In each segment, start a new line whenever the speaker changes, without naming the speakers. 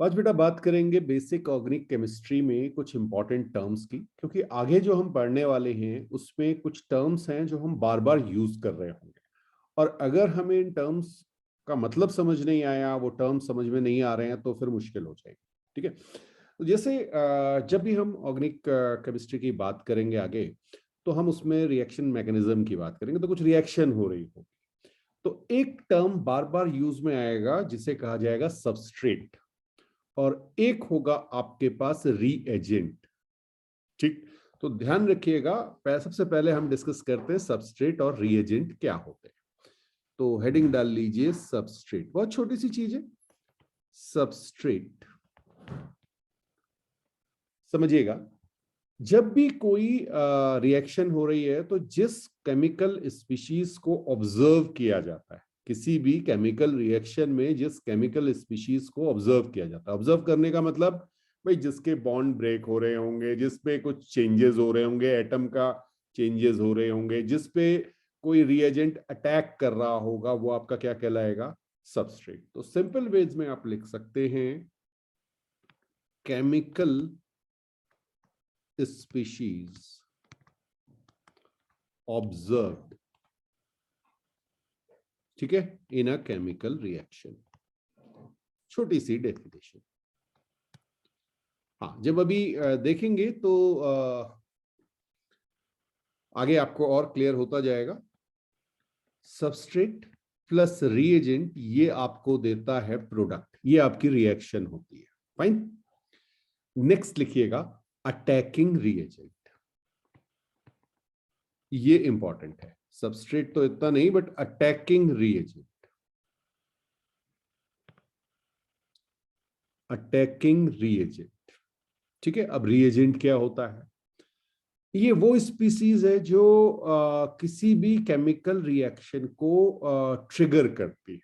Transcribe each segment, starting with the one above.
आज बेटा बात करेंगे बेसिक ऑर्गेनिक केमिस्ट्री में कुछ इंपॉर्टेंट टर्म्स की, क्योंकि आगे जो हम पढ़ने वाले हैं उसमें कुछ टर्म्स हैं जो हम बार बार यूज कर रहे होंगे। और अगर हमें इन टर्म्स का मतलब समझ नहीं आया, वो टर्म्स समझ में नहीं आ रहे हैं, तो फिर मुश्किल हो जाएगी। ठीक है। तो जैसे जब भी हम ऑर्गेनिक केमिस्ट्री की बात करेंगे आगे, तो हम उसमें रिएक्शन मैकेनिज्म की बात करेंगे। तो कुछ रिएक्शन हो रही हो, तो एक टर्म बार बार यूज में आएगा जिसे कहा जाएगा सबस्ट्रेट, और एक होगा आपके पास रीएजेंट। ठीक। तो ध्यान रखिएगा, सबसे पहले हम डिस्कस करते हैं सबस्ट्रेट और रीएजेंट क्या होते हैं। तो हेडिंग डाल लीजिए सबस्ट्रेट, बहुत छोटी सी चीज है सबस्ट्रेट। समझिएगा, जब भी कोई रिएक्शन हो रही है तो जिस केमिकल स्पीशीज को ऑब्जर्व किया जाता है, किसी भी केमिकल रिएक्शन में जिस केमिकल स्पीशीज को ऑब्जर्व किया जाता है, ऑब्जर्व करने का मतलब भाई जिसके बॉन्ड ब्रेक हो रहे होंगे, जिसपे कुछ चेंजेस हो रहे होंगे, एटम का चेंजेस हो रहे होंगे, जिसपे कोई रिएजेंट अटैक कर रहा होगा, वो आपका क्या कहलाएगा? सबस्ट्रेट। तो सिंपल वेज में आप लिख सकते हैं केमिकल स्पीशीज ऑब्जर्व्ड, ठीक है, इन अ केमिकल रिएक्शन। छोटी सी डेफिनेशन। हाँ, जब अभी देखेंगे तो आगे आपको और क्लियर होता जाएगा। सबस्ट्रेट प्लस रिएजेंट, ये आपको देता है प्रोडक्ट, ये आपकी रिएक्शन होती है। फाइन। नेक्स्ट लिखिएगा अटैकिंग रिएजेंट। ये इंपॉर्टेंट है, सबस्ट्रेट तो इतना नहीं, but attacking reagent. Attacking reagent, ठीक है। अब रिएजेंट क्या होता है? ये वो स्पीसीज है जो किसी भी केमिकल रिएक्शन को ट्रिगर करती है,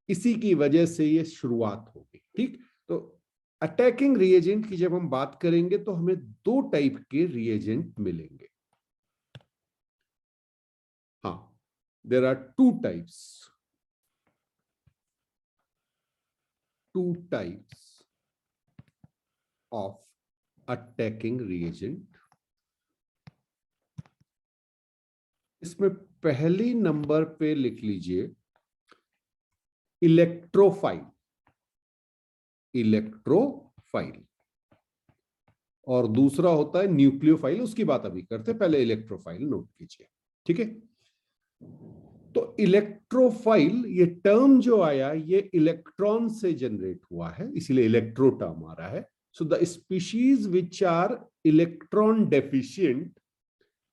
इसी की वजह से ये शुरुआत होगी। ठीक। तो अटैकिंग रिएजेंट की जब हम बात करेंगे तो हमें दो टाइप के रिएजेंट मिलेंगे। हाँ, there are two types of attacking reagent. इसमें पहली नंबर पे लिख लीजिए इलेक्ट्रोफाइल। इलेक्ट्रोफाइल। और दूसरा होता है न्यूक्लियोफाइल, उसकी बात अभी करते हैं, पहले इलेक्ट्रोफाइल नोट कीजिए। ठीक है। तो इलेक्ट्रोफाइल, ये टर्म जो आया ये इलेक्ट्रॉन से जनरेट हुआ है, इसीलिए इलेक्ट्रो टर्म आ रहा है। So the species which are electron deficient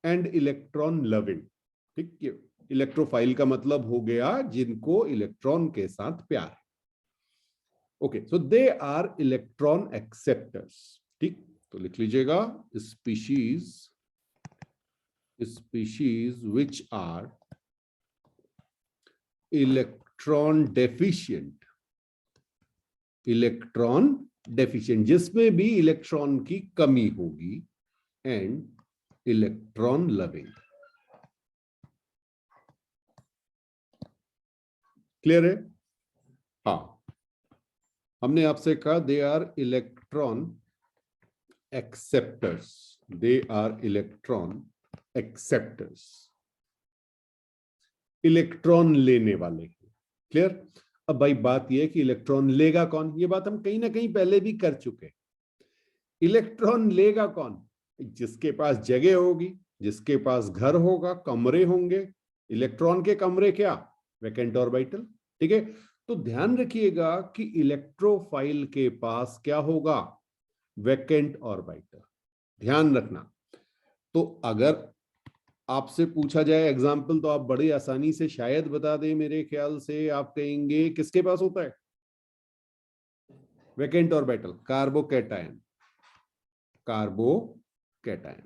and electron loving. ठीक है। इलेक्ट्रोफाइल का मतलब हो गया जिनको इलेक्ट्रॉन के साथ प्यार है। Okay, so they are electron acceptors. ठीक। तो लिख लीजिएगा species which are electron deficient. Electron deficient, जिसमें भी इलेक्ट्रॉन की कमी होगी, एंड इलेक्ट्रॉन लविंग। क्लियर है? हाँ, हमने आपसे कहा they are electron acceptors. They are electron acceptors, electron लेने वाले। क्लियर? अब भाई बात यह है कि इलेक्ट्रॉन लेगा कौन, ये बात हम कहीं ना कहीं पहले भी कर चुके। इलेक्ट्रॉन लेगा कौन? जिसके पास जगह होगी, जिसके पास घर होगा, कमरे होंगे। इलेक्ट्रॉन के कमरे क्या? Vacant orbital. ठीक है। तो ध्यान रखिएगा कि इलेक्ट्रोफाइल के पास क्या होगा? Vacant orbital. ध्यान रखना। तो अगर आपसे पूछा जाए एग्जाम्पल, तो आप बड़ी आसानी से शायद बता दें। मेरे ख्याल से आप कहेंगे किसके पास होता है वैकेंट ऑर्बिटल? कार्बोकैटायन। कार्बोकैटायन,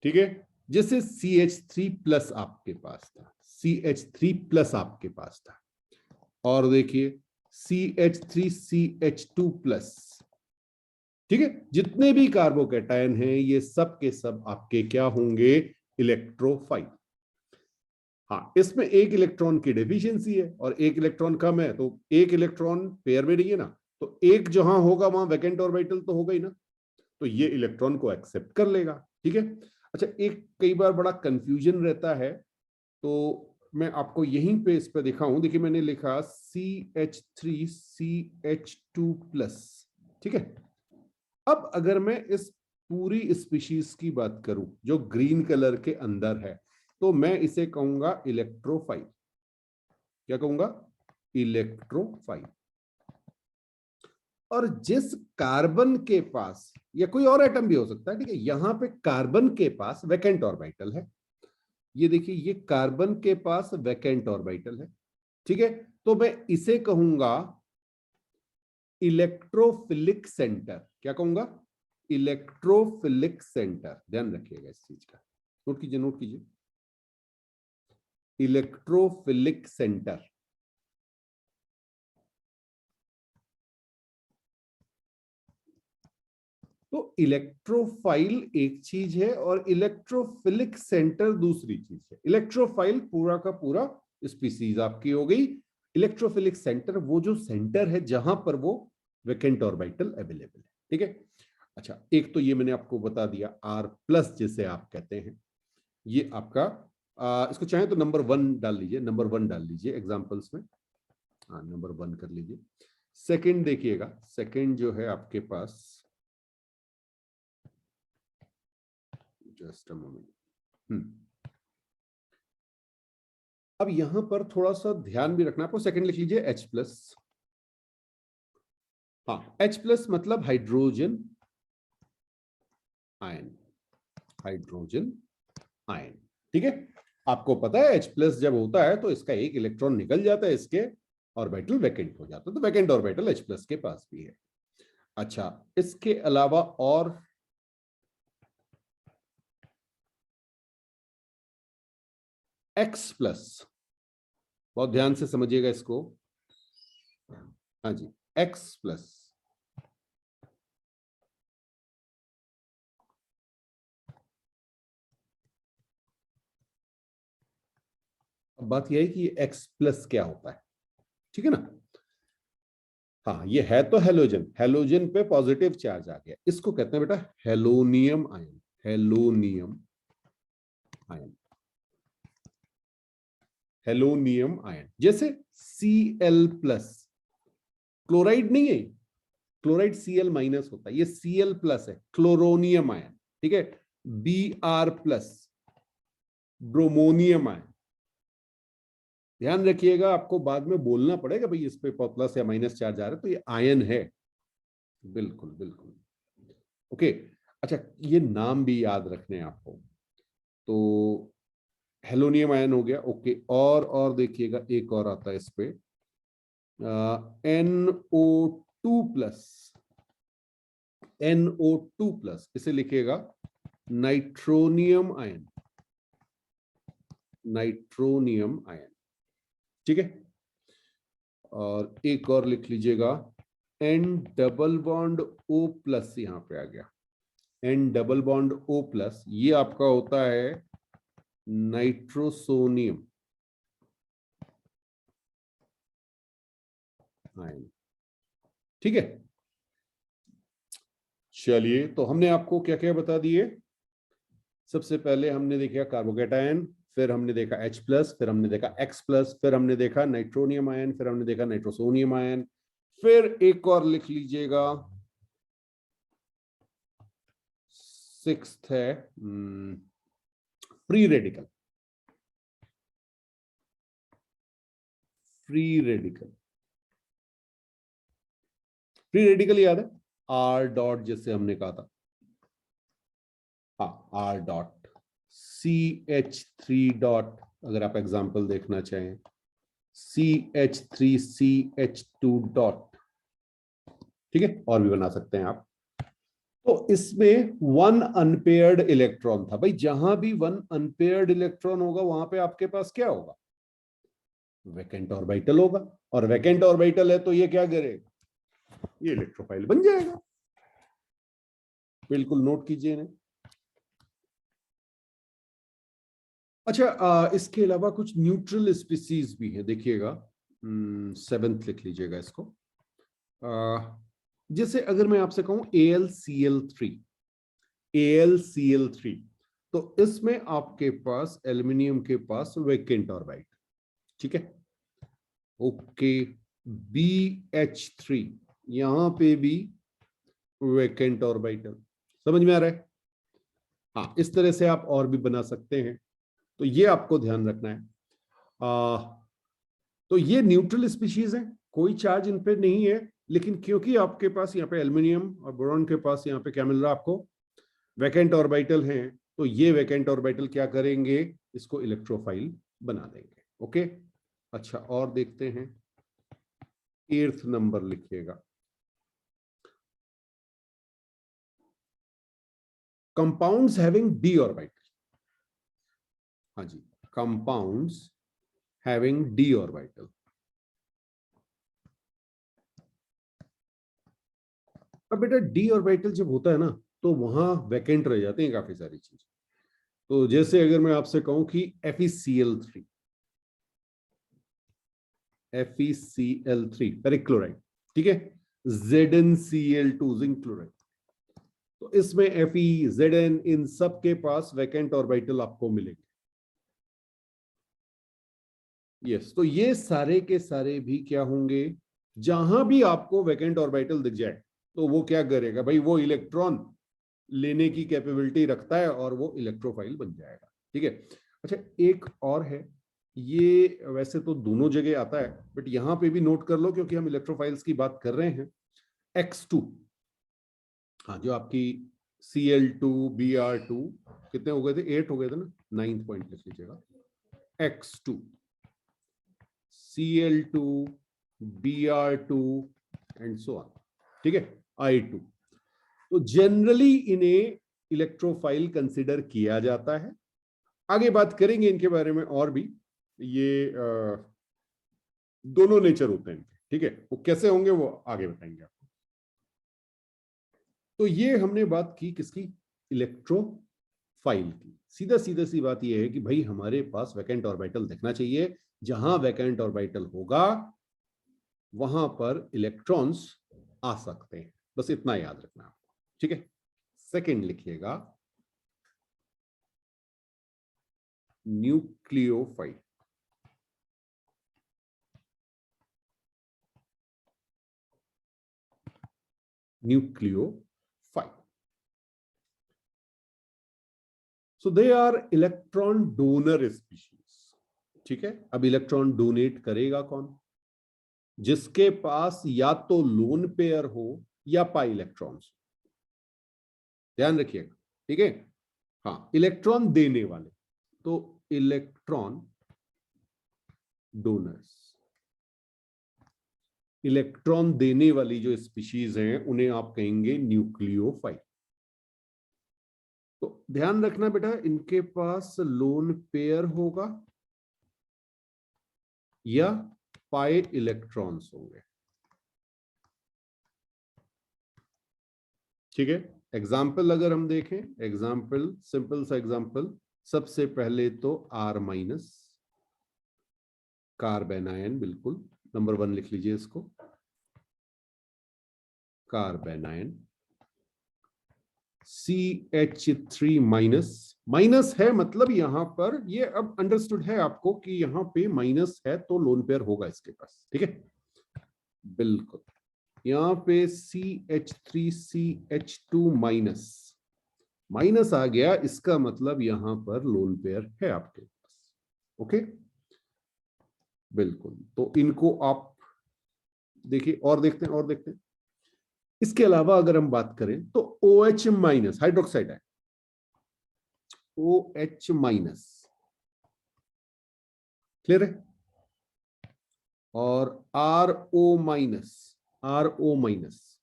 ठीक है। जैसे CH3+ आपके पास था, CH3+ आपके पास था, और देखिए CH3CH2+। ठीक है। जितने भी कार्बोकैटायन हैं ये सब के सब आपके क्या होंगे? इलेक्ट्रोफाइल। हाँ, इसमें एक इलेक्ट्रॉन की डेफिशिएंसी है और एक इलेक्ट्रॉन कम है, तो एक इलेक्ट्रॉन पेयर में नहीं है ना, तो एक जहां होगा वहां वैकेंट ऑर्बिटल तो होगा ही ना, तो ये इलेक्ट्रॉन को एक्सेप्ट कर लेगा। ठीक है। अच्छा, एक कई बार बड़ा कंफ्यूजन रहता है, तो मैं आपको यहीं पे इस पे दिखाऊं। देखिए मैंने लिखा CH3CH2+। ठीक है। अब अगर मैं इस पूरी स्पीशीज की बात करूं जो ग्रीन कलर के अंदर है, तो मैं इसे कहूंगा इलेक्ट्रोफाइल। क्या कहूंगा? इलेक्ट्रोफाइल। और जिस कार्बन के पास, या कोई और एटम भी हो सकता है, ठीक है, यहां पे कार्बन के पास वैकेंट ऑर्बिटल है, ये देखिए ये कार्बन के पास वैकेंट ऑर्बिटल है। ठीक है, तो मैं इसे कहूंगा इलेक्ट्रोफिलिक सेंटर। क्या कहूंगा? Electrophilic centre. ध्यान रखिएगा इस चीज का, नोट कीजिए, नोट कीजिए, इलेक्ट्रोफिलिक सेंटर। तो इलेक्ट्रोफाइल एक चीज है और इलेक्ट्रोफिलिक सेंटर दूसरी चीज है। इलेक्ट्रोफाइल पूरा का पूरा स्पीसीज आपकी हो गई, इलेक्ट्रोफिलिक सेंटर वो जो सेंटर है जहां पर वो वैकेंट ऑर्बिटल अवेलेबल है। ठीक है। अच्छा, एक तो ये मैंने आपको बता दिया, R+ जिसे आप कहते हैं, ये आपका इसको चाहे तो नंबर 1 डाल लीजिए, नंबर 1 डाल लीजिए एग्जांपल्स में। हाँ, नंबर 1 कर लीजिए। सेकंड देखिएगा, सेकंड जो है आपके पास, जस्ट अ मोमेंट। अब यहां पर थोड़ा सा ध्यान भी रखना आपको, सेकंड लिख लीजिए H+। हाँ, H+ मतलब हाइड्रोजन आयन, हाइड्रोजन आयन। ठीक है। आपको पता है H+ जब होता है तो इसका एक इलेक्ट्रॉन निकल जाता है, इसके ऑर्बिटल वैकेंट हो जाता है, तो वैकेंट ऑर्बिटल H+ के पास भी है। अच्छा, इसके अलावा और X+, बहुत ध्यान से समझिएगा इसको। हाँ जी, X+। अब बात यह है कि ये X+ क्या होता है, ठीक है ना। हाँ, ये है तो हेलोजन, हेलोजन पे पॉजिटिव चार्ज आ गया, इसको कहते हैं बेटा हेलोनियम आयन, हेलोनियम आयन, हेलोनियम आयन। जैसे Cl+, क्लोराइड नहीं है, क्लोराइड Cl- होता है, ये Cl+ है, क्लोरोनियम आयन। ठीक है। Br+, bromonium ion. ध्यान रखिएगा, आपको बाद में बोलना पड़ेगा भाई इस पे प्लस या माइनस चार्ज आ रहा है, तो ये आयन है। बिल्कुल बिल्कुल। ओके। अच्छा, ये नाम भी याद रखने हैं आपको, तो हेलोनियम आयन हो गया। ओके, और देखिएगा एक और आता है इस पे, NO2+, NO2+, इसे लिखिएगा नाइट्रोनियम आयन, नाइट्रोनियम आयन। ठीक है। और एक और लिख लीजिएगा N+O+, यहां पे आ गया N+O+, ये आपका होता है नाइट्रोसोनियम आयन। ठीक है। चलिए, तो हमने आपको क्या क्या बता दिए। सबसे पहले हमने देखा कार्बोकेटायन, फिर हमने देखा H+, फिर हमने देखा X+, फिर हमने देखा नाइट्रोनियम आयन, फिर हमने देखा नाइट्रोसोनियम आयन, फिर एक और लिख लीजिएगा, सिक्स्थ है free radical, free radical. Free radical याद है, R., जैसे हमने कहा था, हाँ R., CH3, अगर आप एग्जाम्पल देखना चाहें, CH3CH2। ठीक है, और भी बना सकते हैं आप। तो इसमें 1 अनपेयर्ड इलेक्ट्रॉन था भाई, जहां भी 1 अनपेयर्ड इलेक्ट्रॉन होगा वहां पे आपके पास क्या होगा? वैकेंट ऑर्बिटल होगा, और वैकेंट ऑर्बिटल है तो ये क्या करेगा? ये इलेक्ट्रोफाइल बन जाएगा। बिल्कुल नोट कीजिए इन्हें। अच्छा, इसके अलावा कुछ न्यूट्रल स्पीसीज भी हैं, देखिएगा। 7th लिख लीजिएगा इसको। जैसे अगर मैं आपसे कहूं AlCl3, AlCl3, तो इसमें आपके पास एल्यूमिनियम के पास वैकेंट ऑर्बिट, ठीक है। ओके, BH3, यहां पे भी वैकेंट ऑर्बिटल, समझ में आ रहा है? हाँ, इस तरह से आप और भी बना सकते हैं, तो ये आपको ध्यान रखना है। तो ये न्यूट्रल स्पीशीज हैं, कोई चार्ज इन पे नहीं है, लेकिन क्योंकि आपके पास यहाँ पे एल्यूमिनियम और बोरॉन के पास यहाँ पे क्या मिल रहा है आपको, वैकेंट ऑर्बिटल हैं, तो ये वैकेंट ऑर्बिटल क्या करेंगे, इसको इलेक्ट्रोफाइल बना देंगे। ओके, अच्छा, और देखते हैं। 8th नंबर लिखिएगा, कंपाउंड्स हैविंग डी ऑर्बिटल। हाँ जी, कंपाउंड्स हैविंग डी ऑर्बिटल। अब बेटा डी ऑर्बिटल जब होता है ना, तो वहां वैकेंट रह जाते हैं काफी सारी चीजें। तो जैसे अगर मैं आपसे कहूं कि FeCl3, FeCl3 पेरिक्लोराइड, ठीक है, ZnCl2 जिंक क्लोराइड, तो इसमें Fe, Zn, इन सब के पास वैकेंट ऑर्बिटल आपको मिलेंगे। यस, तो ये सारे के सारे भी क्या होंगे, जहां भी आपको वैकेंट ऑर्बिटल दिख जाए, तो वो क्या करेगा भाई, वो इलेक्ट्रॉन लेने की कैपेबिलिटी रखता है और वो इलेक्ट्रोफाइल बन जाएगा, ठीक है। अच्छा, एक और है, ये वैसे तो दोनों जगह आता है, बट यहां पे भी नोट कर लो क्योंकि हम इलेक्ट्रोफाइल्स की बात कर रहे हैं। X2, हाँ, जो आपकी Cl2 Br2, कितने हो गए थे, 8 हो गए थे ना, 9th पॉइंट लिख लीजिएगा। X2, Cl2, Br2 and so on, ठीक है, I2। तो जनरली इन्हें इलेक्ट्रोफाइल कंसिडर किया जाता है। आगे बात करेंगे इनके बारे में और भी, ये दोनों नेचर होते हैं इनके, ठीक है, वो कैसे होंगे वो आगे बताएंगे आपको। तो ये हमने बात की किसकी, इलेक्ट्रोफाइल की। सीधा सीधा सी बात ये है कि भाई हमारे पास वैकेंट ऑर्बिटल दिखना चाहिए, जहां वैकेंट ऑर्बिटल होगा वहां पर इलेक्ट्रॉन्स आ सकते हैं, बस इतना याद रखना आपको, ठीक है। सेकंड लिखिएगा, nucleophile. Nucleophile, so they are electron donor species, ठीक है। अब इलेक्ट्रॉन डोनेट करेगा कौन, जिसके पास या तो लोन पेयर हो या पाई इलेक्ट्रॉन्स, ध्यान रखिएगा, ठीक है। हाँ, इलेक्ट्रॉन देने वाले, तो इलेक्ट्रॉन डोनर्स, इलेक्ट्रॉन देने वाली जो स्पीशीज हैं उन्हें आप कहेंगे न्यूक्लियोफाइल। तो ध्यान रखना बेटा, इनके पास लोन पेयर होगा या पाई इलेक्ट्रॉन्स होंगे, ठीक है। एग्जाम्पल अगर हम देखें, एग्जाम्पल, सिंपल सा एग्जाम्पल, सबसे पहले तो R- कार्बन आयन, बिल्कुल नंबर 1 लिख लीजिए इसको, carbon ion. CH3 minus, minus है मतलब यहां पर ये अब अंडरस्टूड है आपको कि यहां पे माइनस है तो लोन पेयर होगा इसके पास, ठीक है, बिल्कुल। यहां पे CH3CH2 माइनस, माइनस आ गया, इसका मतलब यहां पर लोन पेयर है आपके पास, ओके, बिल्कुल। तो इनको आप देखिए, और देखते हैं, और देखते हैं। इसके अलावा अगर हम बात करें तो OH माइनस हाइड्रोक्साइड है, OH माइनस, क्लियर है, और RO माइनस, RO माइनस,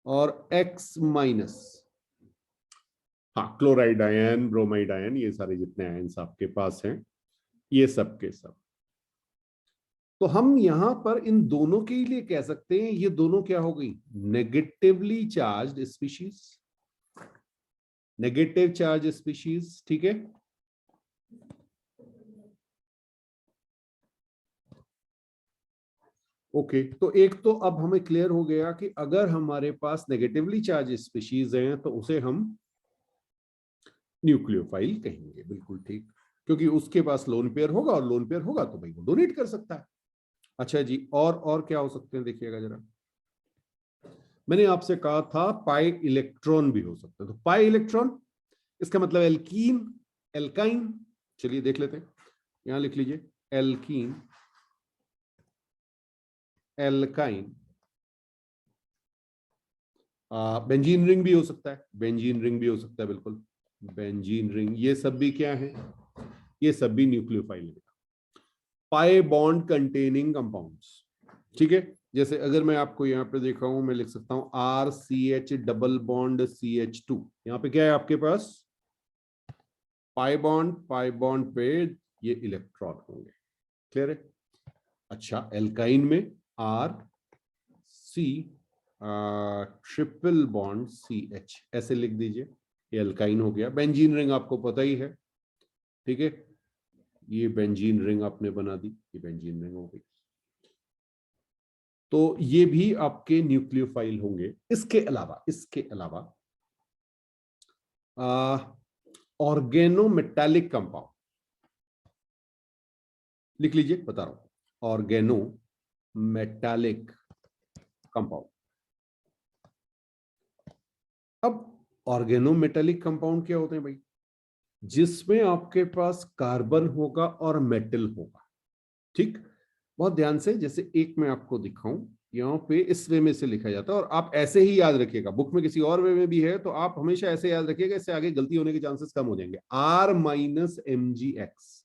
और X माइनस, हाँ, क्लोराइड आयन, ब्रोमाइड आयन, ये सारे जितने आयन्स आपके पास हैं, ये सब के सब। तो हम यहां पर इन दोनों के लिए कह सकते हैं ये दोनों क्या हो गई, negatively charged species, negative charge species, ठीक है। ओके, तो एक तो अब हमें क्लियर हो गया कि अगर हमारे पास नेगेटिवली चार्ज स्पीशीज हैं तो उसे हम न्यूक्लियोफाइल कहेंगे। बिल्कुल ठीक, क्योंकि उसके पास लोन पेयर होगा और लोन पेयर होगा तो भाई वो डोनेट कर सकता है। अच्छा जी, और क्या हो सकते हैं, देखिएगा जरा। मैंने आपसे कहा था पाई इलेक्ट्रॉन भी हो सकता है, तो पाई इलेक्ट्रॉन इसका मतलब एल्कीन, एल्काइन। चलिए देख लेते हैं, यहां लिख लीजिए एल्कीन, एल्काइन। बेंजीन रिंग भी हो सकता है, बेंजीन रिंग भी हो सकता है, बिल्कुल बेंजीन रिंग। ये सब भी क्या है, ये सब भी न्यूक्लियोफाइल है। पाई बॉन्ड कंटेनिंग कंपाउंड्स, ठीक है। जैसे अगर मैं आपको यहाँ पे देखा हूं, मैं लिख सकता हूं RCH डबल बॉन्ड CH2। यहाँ पे क्या है आपके पास, पाई बॉन्ड पे ये इलेक्ट्रॉन होंगे। क्लियर है। अच्छा, एल्काइन में RC ट्रिपल बॉन्ड CH, ऐसे लिख दीजिए, ये एल्काइन हो गया। बेंजीन रिंग आपको पता ही है, ठीक है, ये बेंजीन रिंग आपने बना दी, ये बेंजीन रिंग हो गई। तो ये भी आपके न्यूक्लियोफाइल होंगे। इसके अलावा ऑर्गेनोमेटालिक कंपाउंड लिख लीजिए, बता रहा हूं, ऑर्गेनोमेटालिक कंपाउंड। अब ऑर्गेनोमेटालिक कंपाउंड क्या होते हैं भाई, जिसमें आपके पास कार्बन होगा और मेटल होगा। ठीक, बहुत ध्यान से, जैसे एक मैं आपको दिखाऊं, यहाँ पे इस वे में से लिखा जाता है और आप ऐसे ही याद रखिएगा। बुक में किसी और वे में भी है तो आप हमेशा ऐसे याद रखिएगा, इससे आगे गलती होने के चांसेस कम हो जाएंगे। R-MgX,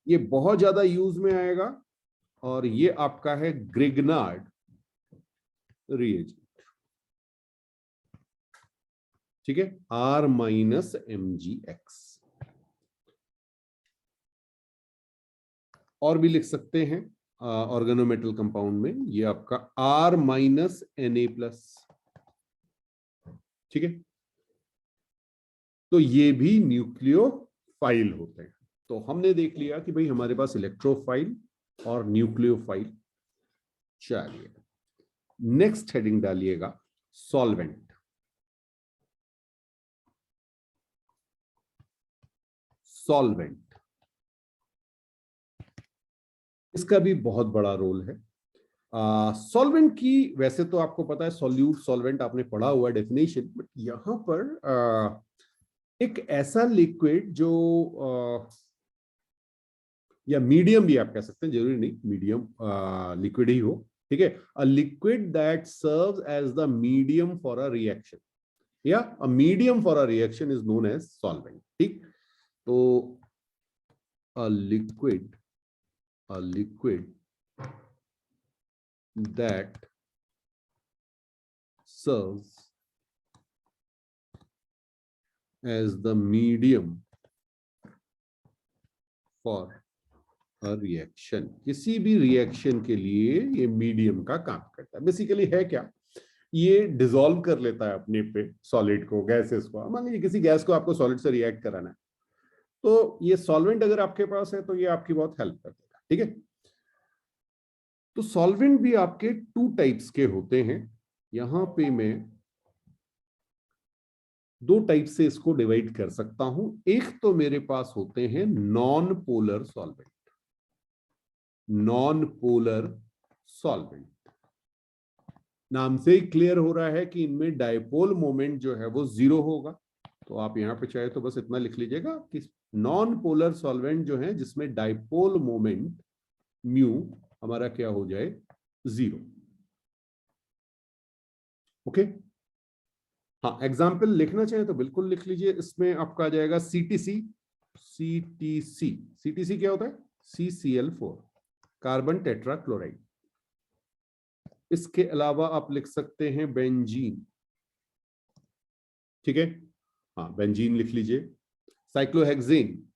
ये बहुत ज्यादा यूज में आएगा और ये आपका है ग्रिग्नार्ड रिएजेंट, ठीक है, R-MgX। और भी लिख सकते हैं ऑर्गेनोमेटल कंपाउंड में, ये आपका R-Na+, ठीक है। तो ये भी न्यूक्लियोफाइल होते हैं। तो हमने देख लिया कि भाई हमारे पास इलेक्ट्रोफाइल और न्यूक्लियोफाइल। चलिए नेक्स्ट हेडिंग डालिएगा, सॉल्वेंट। सॉल्वेंट, इसका भी बहुत बड़ा रोल है। सॉल्वेंट की वैसे तो आपको पता है, सॉल्यूट सॉल्वेंट आपने पढ़ा हुआ डेफिनेशन, बट यहां पर एक ऐसा लिक्विड जो या मीडियम भी आप कह सकते हैं, जरूरी नहीं मीडियम लिक्विड ही हो, ठीक है। A liquid that serves as the medium for a reaction, या a medium for a reaction is known as solvent. ठीक, तो a liquid that serves as the medium for a reaction, किसी भी reaction के लिए ये मीडियम का काम करता है। बेसिकली है क्या, ये डिसॉल्व कर लेता है अपने पे सॉलिड को, गैसेस को। मान लीजिए किसी गैस को आपको सॉलिड से रिएक्ट कराना है, तो ये सॉल्वेंट अगर आपके पास है तो ये आपकी बहुत हेल्प कर देगा, ठीक है। तो सॉल्वेंट भी आपके टू टाइप्स के होते हैं। यहां पे मैं दो टाइप से इसको डिवाइड कर सकता हूं। एक तो मेरे पास होते हैं non polar solvent, non polar solvent. नाम से ही क्लियर हो रहा है कि इनमें डायपोल मोमेंट जो है वो जीरो होगा। तो आप यहां पे चाहे तो बस इतना लिख लीजिएगा कि नॉन पोलर सॉल्वेंट जो है जिसमें डायपोल मोमेंट म्यू हमारा क्या हो जाए, जीरो। ओके, हाँ, एग्जाम्पल लिखना चाहे तो बिल्कुल लिख लीजिए। इसमें आपका आ जाएगा CTC। CTC क्या होता है, CCl4, कार्बन टेट्राक्लोराइड। इसके अलावा आप लिख सकते हैं बेंजीन, ठीक है, हाँ बेंजीन लिख लीजिए। साइक्लोहेक्सेन,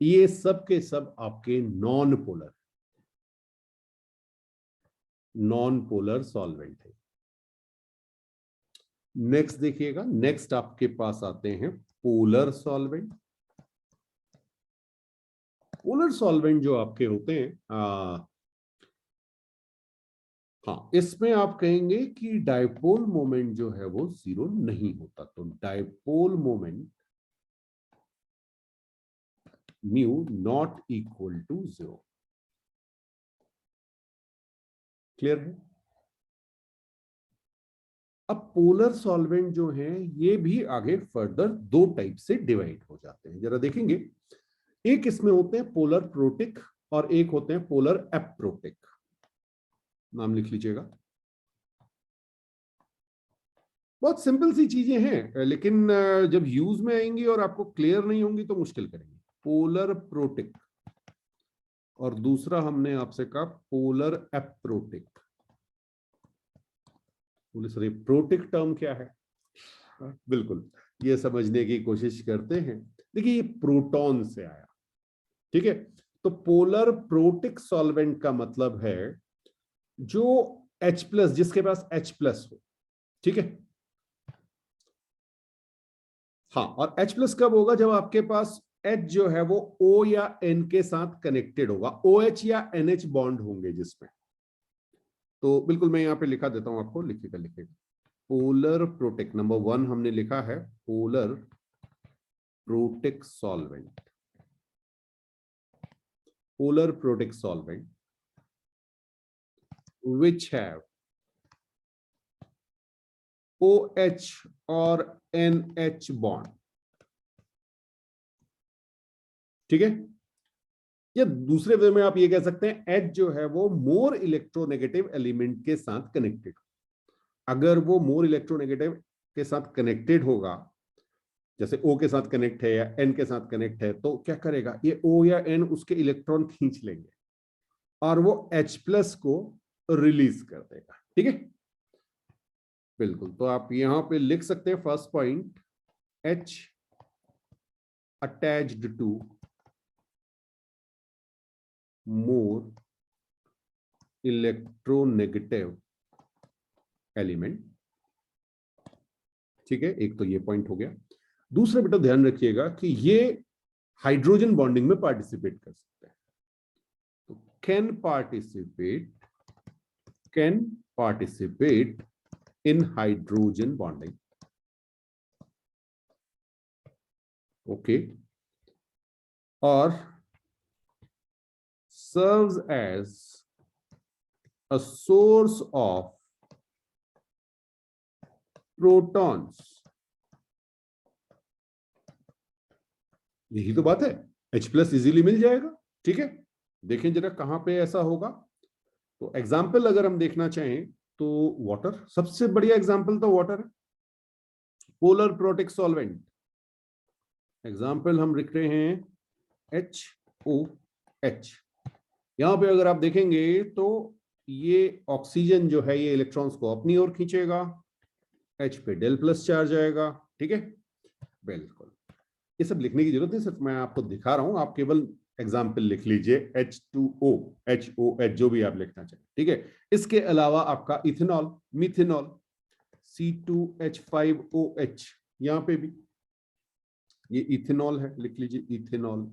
ये सब के सब आपके नॉन पोलर सॉल्वेंट है। नेक्स्ट देखिएगा, नेक्स्ट आपके पास आते हैं पोलर सॉल्वेंट। पोलर सॉल्वेंट जो आपके होते हैं, हाँ, इसमें आप कहेंगे कि डायपोल मोमेंट जो है वो जीरो नहीं होता, तो dipole moment mu not equal to zero. Clear है? अब पोलर सॉल्वेंट जो हैं ये भी आगे फर्दर दो टाइप से डिवाइड हो जाते हैं, जरा देखेंगे। एक इसमें होते हैं पोलर प्रोटिक और एक होते हैं पोलर एप्रोटिक। नाम लिख लीजिएगा। बहुत सिंपल सी चीजें हैं, लेकिन जब यूज में आएंगी और आपको क्लियर नहीं होंगी तो मुश्किल करेंगे। पोलर प्रोटिक और दूसरा हमने आपसे कहा polar aprotic. Sorry, protic term क्या है? बिल्कुल, ये समझने की कोशिश करते हैं। देखिए, ये प्रोटॉन से आया, ठीक है। तो पोलर प्रोटिक सॉल्वेंट का मतलब है जो H+, जिसके पास H+ हो, ठीक है। हाँ, और H+ कब होगा? जब आपके पास H जो है वो O या N के साथ कनेक्टेड होगा, OH या NH बॉन्ड होंगे जिसमें। तो बिल्कुल मैं यहां पे लिखा देता हूं आपको, लिखेगा। पोलर प्रोटिक नंबर 1 हमने लिखा है, polar protic solvent. Polar protic solvent which have OH और NH बॉन्ड, ठीक है। या दूसरे वे में आप ये कह सकते हैं H जो है वो मोर इलेक्ट्रोनेगेटिव एलिमेंट के साथ कनेक्टेड। अगर वो मोर इलेक्ट्रोनेगेटिव के साथ कनेक्टेड होगा, जैसे O के साथ कनेक्ट है या N के साथ कनेक्ट है, तो क्या करेगा? ये O या N उसके इलेक्ट्रॉन खींच लेंगे और वो H+ को रिलीज कर देगा, ठीक है। बिल्कुल, तो आप यहां पे लिख सकते हैं first point, H attached to more electronegative element, ठीक है। एक तो ये पॉइंट हो गया। दूसरा बेटा ध्यान रखिएगा कि ये हाइड्रोजन बॉन्डिंग में पार्टिसिपेट कर सकते हैं। तो can participate in hydrogen bonding, okay, और serves as a source of protons। यही तो बात है, H+ इजीली मिल जाएगा, ठीक है। देखें जरा कहां पे ऐसा होगा। तो एग्जाम्पल अगर हम देखना चाहें तो वाटर सबसे बढ़िया एग्जाम्पल तो वाटर है, पोलर प्रोटिक सॉल्वेंट। एग्जाम्पल हम लिख रहे हैं HOH। यहां पे अगर आप देखेंगे तो ये ऑक्सीजन जो है ये इलेक्ट्रॉन्स को अपनी ओर खींचेगा, H पे Del+ चार्ज आएगा, ठीक है। बिल्कुल, ये सब लिखने की जरूरत नहीं, सिर्फ मैं आपको दिखा रहा हूं, आप केवल एग्जाम्पल लिख लीजिए, H2O, HOH जो भी आप लिखना चाहिए, ठीक है। इसके अलावा आपका इथेनॉल, मिथेनॉल, C2H5OH, यहां पे भी ये इथेनॉल है, लिख लीजिए इथेनॉल।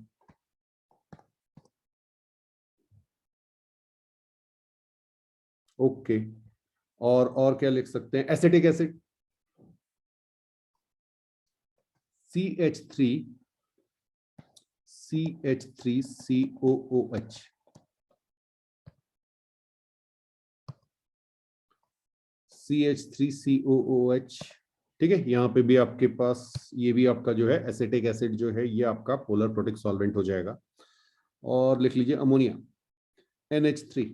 ओके, और क्या लिख सकते हैं? एसिटिक एसिड, CH3COOH, CH3COOH, ठीक है। यहां पे भी आपके पास ये भी आपका जो है एसिटिक एसिड जो है ये आपका पोलर प्रोटिक सॉल्वेंट हो जाएगा। और लिख लीजिए अमोनिया, NH3,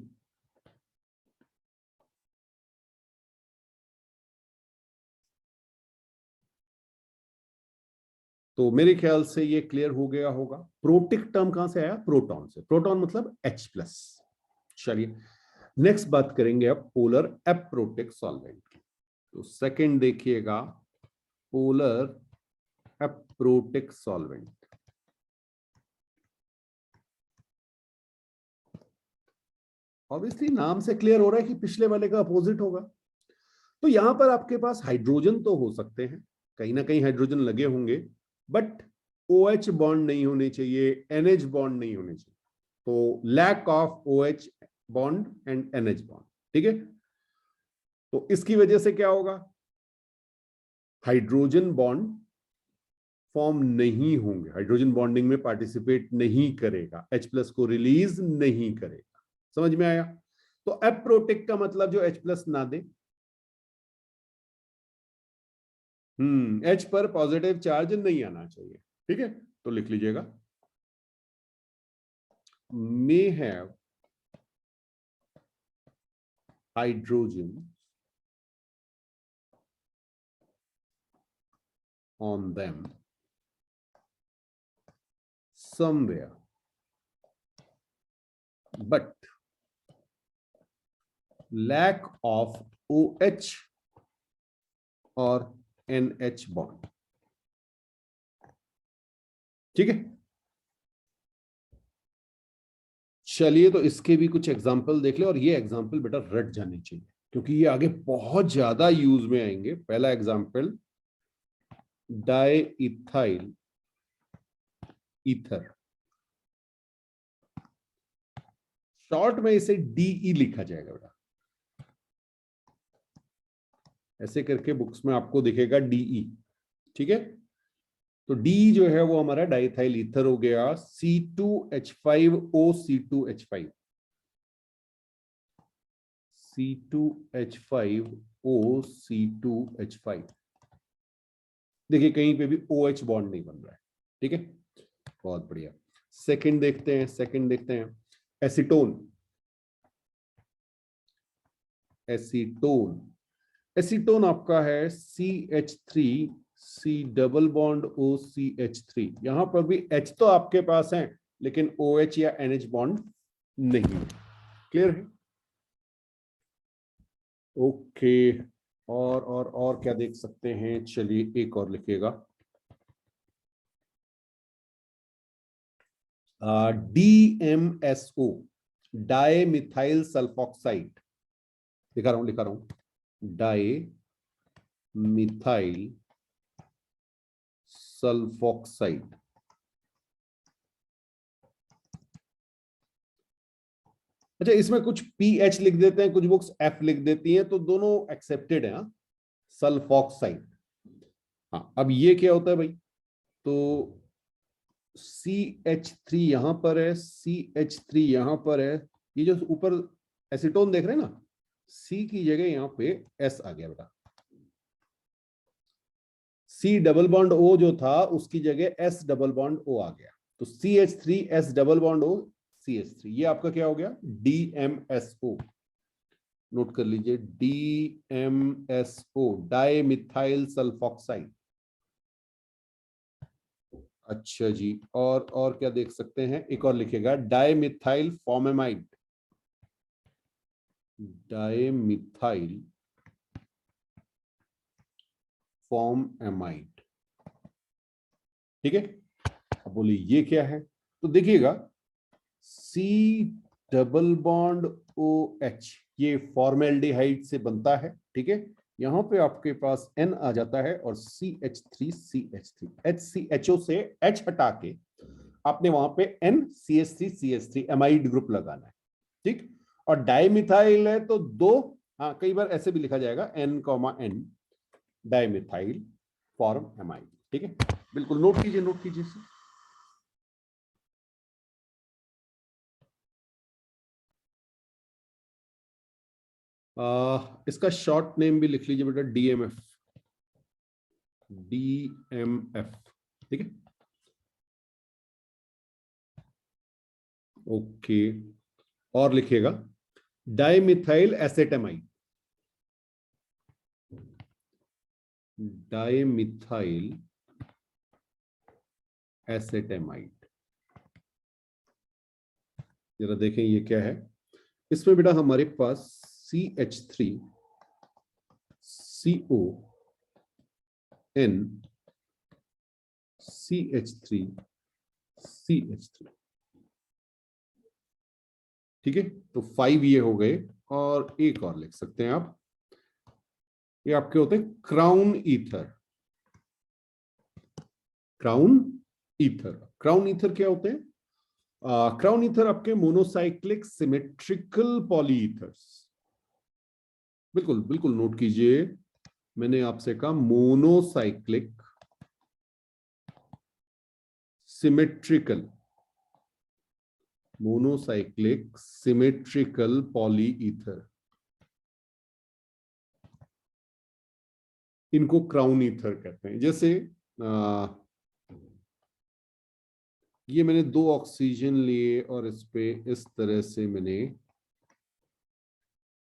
तो मेरे ख्याल से ये क्लियर हो गया होगा। प्रोटिक टर्म कहां से आया? प्रोटॉन से। प्रोटॉन मतलब H+। चलिए नेक्स्ट बात करेंगे अब पोलर एप्रोटिक सॉल्वेंट की। तो सेकंड देखिएगा, पोलर एप्रोटिक सॉल्वेंट। ऑब्वियसली नाम से क्लियर हो रहा है कि पिछले वाले का अपोजिट होगा। तो यहां पर आपके पास हाइड्रोजन तो हो सकते हैं, कहीं ना कहीं हाइड्रोजन लगे होंगे, बट OH बॉन्ड नहीं होने चाहिए, NH बॉन्ड नहीं होने चाहिए। तो lack of OH bond and NH bond, ठीक है। तो इसकी वजह से क्या होगा, हाइड्रोजन बॉन्ड फॉर्म नहीं होंगे, हाइड्रोजन बॉन्डिंग में पार्टिसिपेट नहीं करेगा, H+ को रिलीज नहीं करेगा। समझ में आया? तो एप्रोटिक का मतलब जो H+ ना दे। H पर पॉजिटिव चार्ज नहीं आना चाहिए, ठीक है। तो लिख लीजिएगा, may have hydrogen on them somewhere, but lack of OH और NH bond, ठीक है। चलिए, तो इसके भी कुछ एग्जाम्पल देख ले, और ये एग्जाम्पल बेटा रट जाने चाहिए क्योंकि ये आगे बहुत ज्यादा यूज में आएंगे। पहला example, di ethyl ether, short में इसे DE लिखा जाएगा बेटा, ऐसे करके बुक्स में आपको दिखेगा DE, ठीक है। तो D जो है वो हमारा डाइथाइल ईथर हो गया, C2H5O C2H5, C2H5O C2H5। देखिए कहीं पे भी OH बॉन्ड नहीं बन रहा है, ठीक है, बहुत बढ़िया। सेकंड देखते हैं, एसीटोन, एसीटोन आपका है CH3 C double bond O CH3। यहां पर भी H तो आपके पास है लेकिन OH या NH बॉन्ड नहीं है। क्लियर है? ओके, और क्या देख सकते हैं, चलिए एक और लिखिएगा, DMSO, डाई मिथाइल सल्फॉक्साइड, लिखा रहा हूं, डाई मिथाइल सल्फॉक्साइड। अच्छा, इसमें कुछ PH लिख देते हैं, कुछ बुक्स F लिख देती हैं, तो दोनों एक्सेप्टेड है, सल्फॉक्साइड। हाँ, अब ये क्या होता है भाई, तो CH3 यहां पर है, CH3 यहां पर है, ये जो ऊपर एसीटोन देख रहे हैं ना, C की जगह यहां पे S आ गया बेटा, C डबल बॉन्ड O जो था उसकी जगह S डबल बॉन्ड O आ गया, तो CH3 S double bond O CH3, ये आपका क्या हो गया, DMSO। नोट कर लीजिए, DMSO, डाई मिथाइल सल्फॉक्साइड। अच्छा जी, और क्या देख सकते हैं, एक और लिखेगा, डाईमिथाइल फॉर्मेमाइड, डाईमिथाइल फॉर्मेमाइड, ठीक है। अब बोलिए ये क्या है, तो देखिएगा, C डबल बॉन्ड OH, ये फॉर्मेल्डिहाइड से बनता है, ठीक है। यहां पे आपके पास N आ जाता है और CH3 HCHO से H हटा के आपने वहां पे NCH3 एमाइड ग्रुप लगाना है, ठीक। और डाइमिथाइल है तो दो, हाँ कई बार ऐसे भी लिखा जाएगा N, डाइमिथाइल फॉर्म एमाइड, ठीक है। बिल्कुल नोट कीजिए सर। इसका शॉर्ट नेम भी लिख लीजिए बेटा, DMF, ठीक है। ओके, और लिखिएगा, डाइमिथाइल एसेटामाइड, डाइमिथाइल एसेटामाइड। जरा देखें ये क्या है, इसमें बेटा हमारे पास CH3 CO N CH3 CH3, ठीक है। तो 5 ये हो गए, और एक और लिख सकते हैं आप, ये आपके होते हैं crown ether, crown ether. Crown ether क्या होते हैं? क्राउन ईथर आपके मोनोसाइक्लिक सिमेट्रिकल पॉलीईथर्स। बिल्कुल बिल्कुल नोट कीजिए, मैंने आपसे कहा मोनोसाइक्लिक सिमेट्रिकल, मोनोसाइक्लिक सिमेट्रिकल पॉलीईथर, इनको क्राउन ईथर कहते हैं। जैसे ये मैंने 2 ऑक्सीजन लिए और इस पे इस तरह से मैंने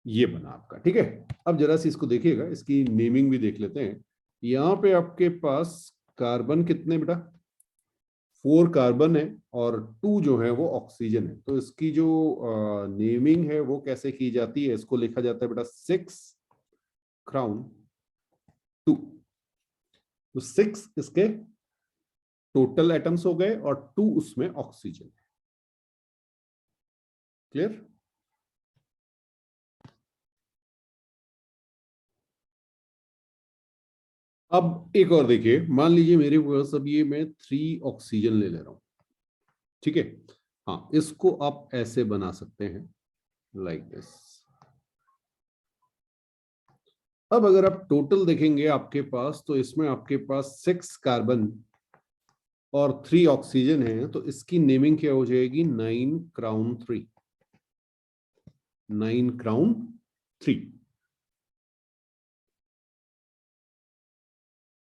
ये बना आपका, ठीक है। अब जरा सी इसको देखिएगा, इसकी नेमिंग भी देख लेते हैं। यहां पे आपके पास कार्बन कितने बेटा? 4 कार्बन है और 2 जो है वो ऑक्सीजन है। तो इसकी जो नेमिंग है वो कैसे की जाती है? इसको लिखा जाता है बेटा 6 क्राउन 2। तो 6 इसके टोटल एटम्स हो गए और 2 उसमें ऑक्सीजन है। क्लियर? अब एक और देखिए, मान लीजिए मेरे पास अब ये मैं 3 ऑक्सीजन ले रहा हूं, ठीक है। हाँ, इसको आप ऐसे बना सकते हैं, लाइक दिस। अब अगर आप टोटल देखेंगे आपके पास, तो इसमें आपके पास 6 कार्बन और 3 ऑक्सीजन है। तो इसकी नेमिंग क्या हो जाएगी? 9 क्राउन 3। 9 क्राउन 3।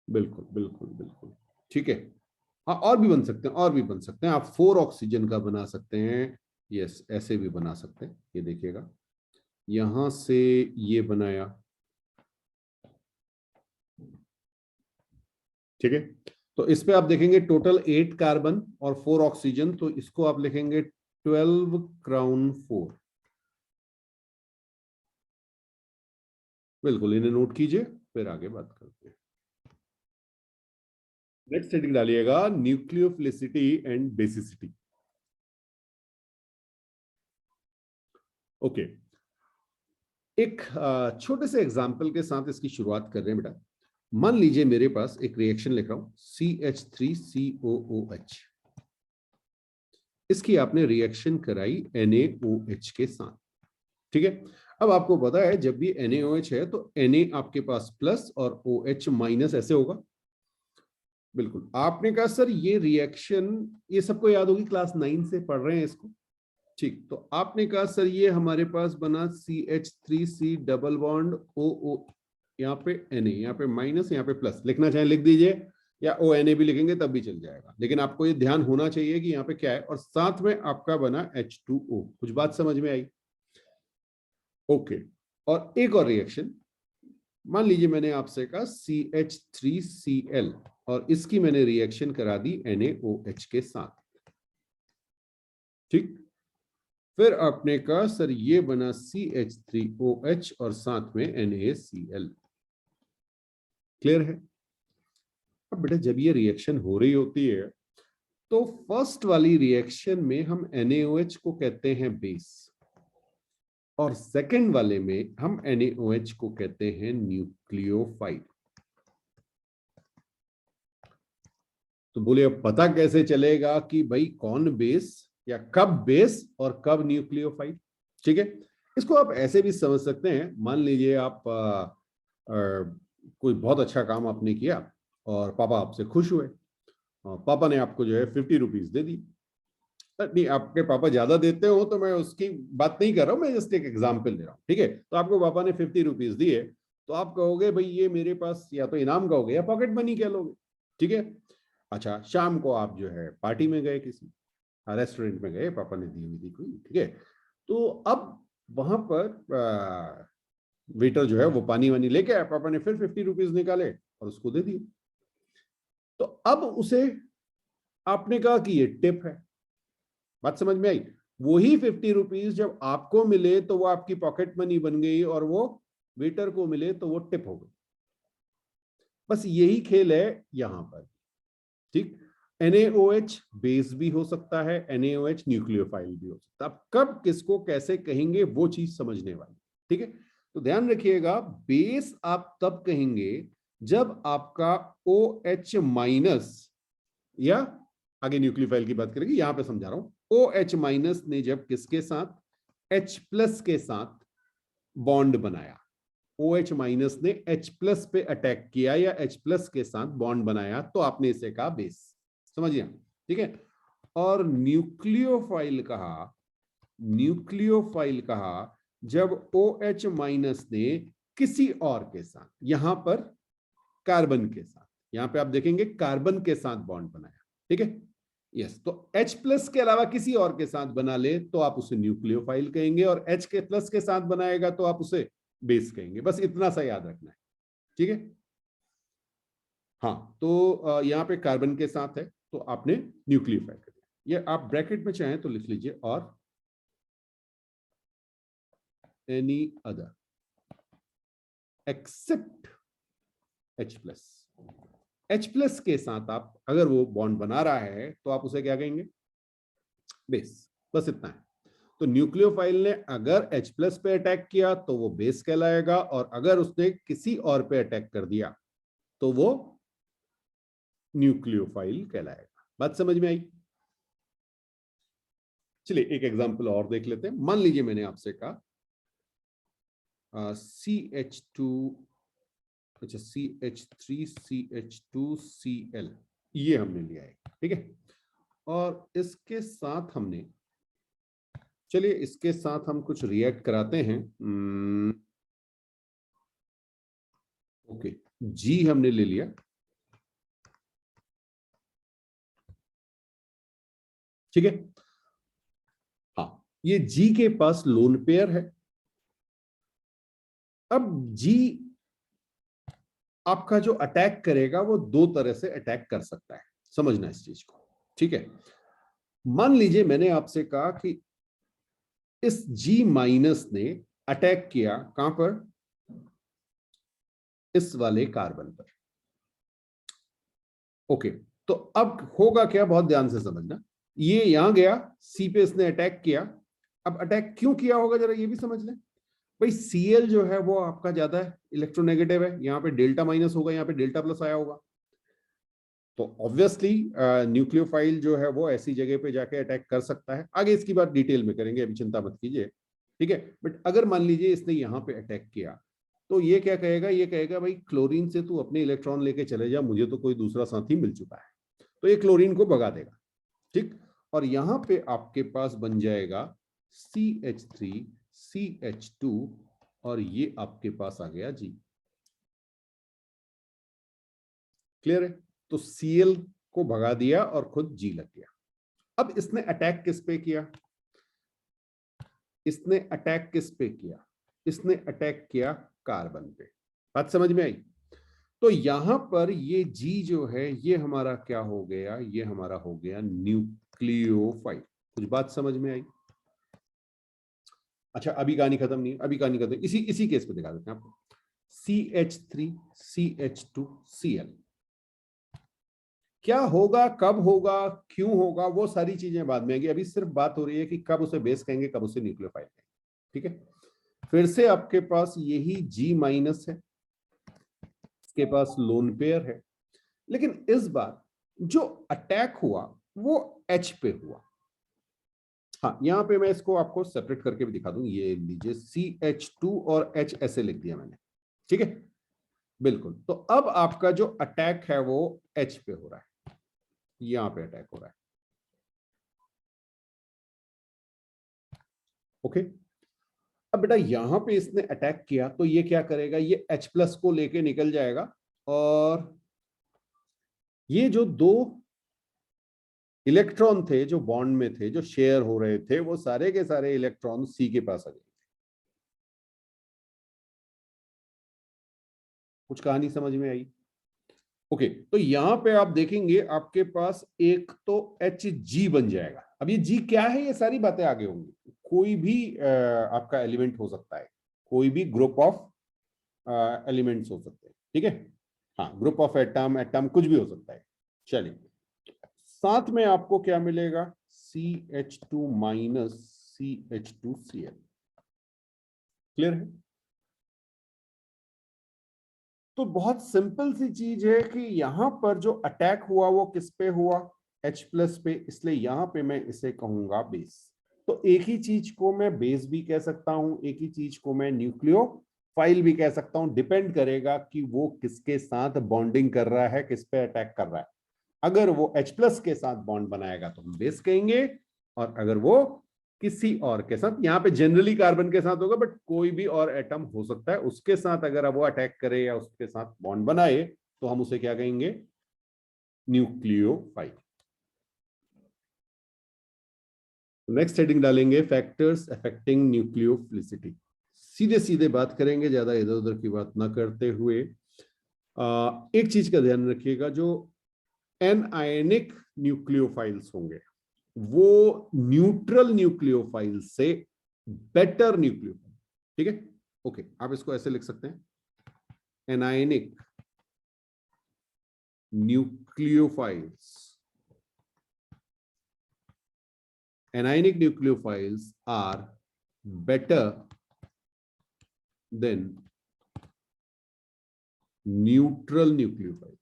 बिल्कुल बिल्कुल बिल्कुल, ठीक है। हाँ, और भी बन सकते हैं, और भी बन सकते हैं। आप 4 ऑक्सीजन का बना सकते हैं। यस, ऐसे भी बना सकते हैं। ये देखिएगा, यहां से ये बनाया, ठीक है। तो इस पे आप देखेंगे टोटल 8 कार्बन और 4 ऑक्सीजन, तो इसको आप लिखेंगे 12 क्राउन 4। बिल्कुल, इन्हें नोट कीजिए, फिर आगे बात करते हैं। नेक्स्ट हेडिंग डालिएगा, न्यूक्लियोफिलिसिटी एंड बेसिसिटी। ओके, एक छोटे से एग्जाम्पल के साथ इसकी शुरुआत कर रहे हैं बेटा। मान लीजिए मेरे पास एक रिएक्शन लिख रहा हूं, CH3COOH। इसकी आपने रिएक्शन कराई NaOH के साथ, ठीक है। अब आपको पता है जब भी NaOH है तो Na आपके पास प्लस और OH माइनस ऐसे होगा। बिल्कुल, आपने कहा सर ये रिएक्शन, ये सबको याद होगी, क्लास 9 से पढ़ रहे हैं इसको, ठीक। तो आपने कहा सर ये हमारे पास बना CH3C डबल बॉन्ड OO, यहाँ पे Na, यहाँ पे माइनस, यहाँ पे प्लस, लिखना चाहे लिख दीजिए या ONA भी लिखेंगे तब भी चल जाएगा। लेकिन आपको ये ध्यान होना चाहिए कि यहाँ पे क्या है, और साथ में आपका बना H2O। कुछ बात समझ में आई? ओके। और एक और रिएक्शन, मान लीजिए मैंने आपसे कहा CH3Cl और इसकी मैंने रिएक्शन करा दी NaOH के साथ, ठीक। फिर आपने कहा सर ये बना CH3OH और साथ में NaCl। क्लियर है? अब बेटा जब ये रिएक्शन हो रही होती है तो फर्स्ट वाली रिएक्शन में हम NaOH को कहते हैं बेस, और सेकंड वाले में हम NaOH को कहते हैं न्यूक्लियोफाइल। तो बोले अब पता कैसे चलेगा कि भाई कौन बेस, या कब बेस और कब न्यूक्लियोफाइल? ठीक है, इसको आप ऐसे भी समझ सकते हैं। मान लीजिए आप कोई बहुत अच्छा काम आपने किया और पापा आपसे खुश हुए, और पापा ने आपको जो है 50 रुपीज दे दी। नहीं, आपके पापा ज्यादा देते हो तो मैं उसकी बात नहीं कर रहा हूं, मैं जस्ट एक एग्जाम्पल दे रहा हूँ, ठीक है। तो आपको पापा ने 50 रुपीज दिए, तो आप कहोगे भाई ये मेरे पास या तो इनाम कहोगे या पॉकेट मनी कह लोगे, ठीक है। अच्छा, शाम को आप जो है पार्टी में गए, किसी रेस्टोरेंट में गए, पापा ने दी हुई थी कोई, ठीक है। तो अब वहां पर वेटर जो है वो पानी वानी लेके आया, पापा ने फिर 50 रुपीज निकाले और उसको दे दिए। तो अब उसे आपने कहा कि ये टिप है। बात समझ में आई? वही 50 रुपीज जब आपको मिले तो वो आपकी पॉकेट मनी बन गई, और वो वेटर को मिले तो वो टिप हो गई। बस यही खेल है यहां पर, ठीक। NaOH बेस भी हो सकता है, NaOH न्यूक्लियोफाइल भी हो सकता है। अब कब किसको कैसे कहेंगे वो चीज समझने वाली, ठीक है। तो ध्यान रखिएगा, बेस आप तब कहेंगे जब आपका OH माइनस या आगे न्यूक्लियोफाइल की बात करेंगे, यहां पे समझा रहा हूं। ओ एच माइनस ने जब किसके साथ एच प्लस के साथ बॉन्ड बनाया, ओ एच माइनस ने एच प्लस पे अटैक किया या एच प्लस के साथ बॉन्ड बनाया, तो आपने इसे कहा बेस। समझिए, ठीक है। और न्यूक्लियोफाइल कहा जब ओ एच माइनस ने किसी और के साथ, यहां पर कार्बन के साथ, यहां पे आप देखेंगे कार्बन के साथ बॉन्ड बनाया, ठीक है। यस, तो H प्लस के अलावा किसी और के साथ बना ले तो आप उसे न्यूक्लियोफाइल कहेंगे, और H के प्लस के साथ बनाएगा तो आप उसे बेस कहेंगे। बस इतना सा याद रखना है, ठीक है। हाँ, तो यहाँ पे कार्बन के साथ है तो आपने न्यूक्लियोफाइल कर दिया। ये आप ब्रैकेट में चाहें तो लिख लीजिए, और any other except H plus. H plus के साथ आप अगर वो बॉन्ड बना रहा है तो आप उसे क्या कहेंगे? बेस। बस इतना है। तो न्यूक्लियोफाइल ने अगर H प्लस पे अटैक किया तो वो बेस कहलाएगा, और अगर उसने किसी और पे अटैक कर दिया तो वो न्यूक्लियोफाइल कहलाएगा। बात समझ में आई? चलिए एक एग्जांपल और देख लेते हैं। मान लीजिए मैंने आपसे कहा CH2, अच्छा CH3CH2Cl, ये हमने लिया है, ठीक है। और इसके साथ हमने, चलिए इसके साथ हम कुछ रिएक्ट कराते हैं। ओके, जी हमने ले लिया, ठीक है। हाँ, ये जी के पास लोन पेयर है। अब जी आपका जो अटैक करेगा वो दो तरह से अटैक कर सकता है, समझना इस चीज को, ठीक है। मान लीजिए मैंने आपसे कहा कि इस जी माइनस ने अटैक किया कहां पर? इस वाले कार्बन पर। ओके, तो अब होगा क्या, बहुत ध्यान से समझना। ये यहां गया, सी पे इसने अटैक किया। अब अटैक क्यों किया होगा जरा ये भी समझ लें। भाई Cl जो है वो आपका ज्यादा इलेक्ट्रोनेगेटिव है, यहाँ पे डेल्टा माइनस होगा, यहाँ पे डेल्टा प्लस आया होगा। तो ऑब्वियसली न्यूक्लियोफाइल जो है वो ऐसी जगह पे जाके अटैक कर सकता है। आगे इसकी बात डिटेल में करेंगे, अभी चिंता मत कीजिए, ठीक है। बट अगर मान लीजिए इसने यहाँ पे अटैक किया तो ये क्या कहेगा? ये कहेगा भाई क्लोरीन से तू अपने इलेक्ट्रॉन लेके चले जा, मुझे तो कोई दूसरा साथी मिल चुका है। तो ये क्लोरीन को भगा देगा, ठीक। और यहाँ पे आपके पास बन जाएगा CH3CH2, और ये आपके पास आ गया जी। क्लियर है? तो Cl को भगा दिया और खुद जी लग गया। अब इसने अटैक किस पे किया? इसने अटैक किस पे किया? इसने अटैक किया कार्बन पे। बात समझ में आई? तो यहां पर ये जी जो है ये हमारा क्या हो गया? ये हमारा हो गया न्यूक्लियोफाइल। कुछ बात समझ में आई? अच्छा, अभी कहानी खत्म नहीं, अभी कहानी खत्म, इसी इसी केस पे दिखा देते हैं आपको। CH3CH2Cl क्या होगा, कब होगा, क्यों होगा, वो सारी चीजें बाद में आएंगी। अभी सिर्फ बात हो रही है कि कब उसे बेस कहेंगे, कब उसे न्यूक्लियोफाइल कहेंगे, ठीक है। फिर से आपके पास यही जी माइनस है, इसके पास लोन पेयर है, लेकिन इस बार जो अटैक हुआ वो एच पे हुआ। हाँ, यहां पे मैं इसको आपको सेपरेट करके भी दिखा दूं। ये लीजिए CH2 और H ऐसे लिख दिया मैंने, ठीक है। बिल्कुल, तो अब आपका जो अटैक है वो एच पे हो रहा है, यहां पे अटैक हो रहा है। ओके, अब बेटा यहां पे इसने अटैक किया तो ये क्या करेगा? ये H प्लस को लेके निकल जाएगा, और ये जो दो इलेक्ट्रॉन थे जो बॉन्ड में थे, जो शेयर हो रहे थे, वो सारे के सारे इलेक्ट्रॉन सी के पास आ गए। कुछ कहानी समझ में आई? ओके, तो यहां पे आप देखेंगे आपके पास एक तो एच जी बन जाएगा। अब ये जी क्या है, ये सारी बातें आगे होंगी। कोई भी आपका एलिमेंट हो सकता है, कोई भी ग्रुप ऑफ एलिमेंट्स हो सकते हैं, ठीक है। हाँ, ग्रुप ऑफ एटम, एटम कुछ भी हो सकता है। चलिए, साथ में आपको क्या मिलेगा? CH2 minus CH2Cl। क्लियर है? तो बहुत सिंपल सी चीज है कि यहां पर जो अटैक हुआ वो किस पे हुआ? H प्लस पे, इसलिए यहां पे मैं इसे कहूंगा बेस। तो एक ही चीज को मैं बेस भी कह सकता हूं, एक ही चीज को मैं न्यूक्लियोफाइल भी कह सकता हूं, डिपेंड करेगा कि वो किसके साथ बॉन्डिंग कर रहा है, किस पे अटैक कर रहा है। अगर वो H प्लस के साथ बॉन्ड बनाएगा तो हम बेस कहेंगे, और अगर वो किसी और के साथ, यहाँ पे जनरली कार्बन के साथ होगा, बट कोई भी और एटम हो सकता है, उसके साथ अगर वो अटैक करे या उसके साथ बॉन्ड बनाए तो हम उसे क्या कहेंगे, न्यूक्लियोफाइल। नेक्स्ट हेडिंग डालेंगे फैक्टर्स अफेक्टिंग न्यूक्लियोफिलिसिटी। सीधे सीधे बात करेंगे, ज्यादा इधर उधर की बात ना करते हुए। एक चीज का ध्यान रखिएगा, जो एनआयनिक न्यूक्लियोफाइल्स होंगे वो न्यूट्रल न्यूक्लियोफाइल से बेटर न्यूक्लियोफाइल, ठीक है। ओके, आप इसको ऐसे लिख सकते हैं, anionic nucleophiles, anionic nucleophiles are better than neutral nucleophile।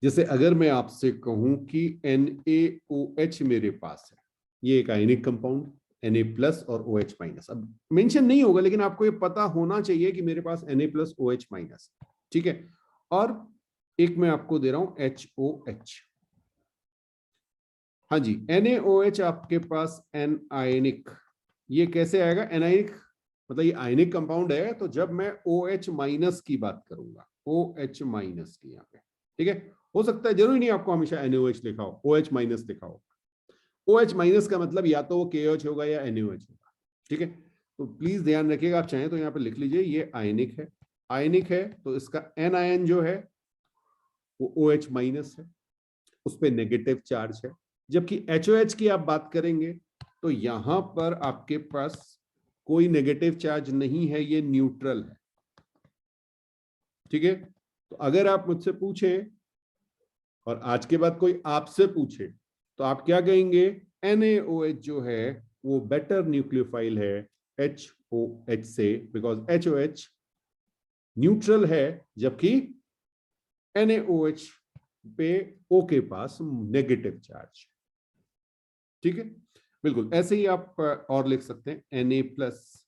जैसे अगर मैं आपसे कहूं कि NaOH मेरे पास है, ये एक आयनिक कंपाउंड, Na प्लस और OH माइनस, अब मेंशन नहीं होगा लेकिन आपको ये पता होना चाहिए कि मेरे पास Na प्लस OH माइनस, ठीक है। और एक मैं आपको दे रहा हूं HOH, हाँ जी, NaOH आपके पास एनायनिक, ये कैसे आएगा एनायनिक, मतलब ये आयनिक कंपाउंड है, तो जब मैं OH माइनस की बात करूंगा, OH माइनस की यहाँ पे, ठीक है। हो सकता है, जरूरी नहीं आपको हमेशा NaOH लिखा हो, OH माइनस लिखा हो। OH माइनस का मतलब या तो वो KOH होगा या NaOH होगा, ठीक है। तो प्लीज ध्यान रखिएगा, आप चाहें तो यहाँ पे लिख लीजिए, ये आयनिक है, आयनिक है तो इसका एन आयन जो है वो OH माइनस है, उस पर नेगेटिव चार्ज है। जबकि HOH की आप बात करेंगे तो यहां पर आपके पास कोई नेगेटिव चार्ज नहीं है, ये न्यूट्रल है, ठीक है। तो अगर आप मुझसे पूछें और आज के बाद कोई आपसे पूछे तो आप क्या कहेंगे, NaOH जो है वो बेटर न्यूक्लियोफाइल है HOH से, बिकॉज HOH न्यूट्रल है, जबकि NaOH पे O के पास नेगेटिव चार्ज, ठीक है। बिल्कुल ऐसे ही आप और लिख सकते हैं Na प्लस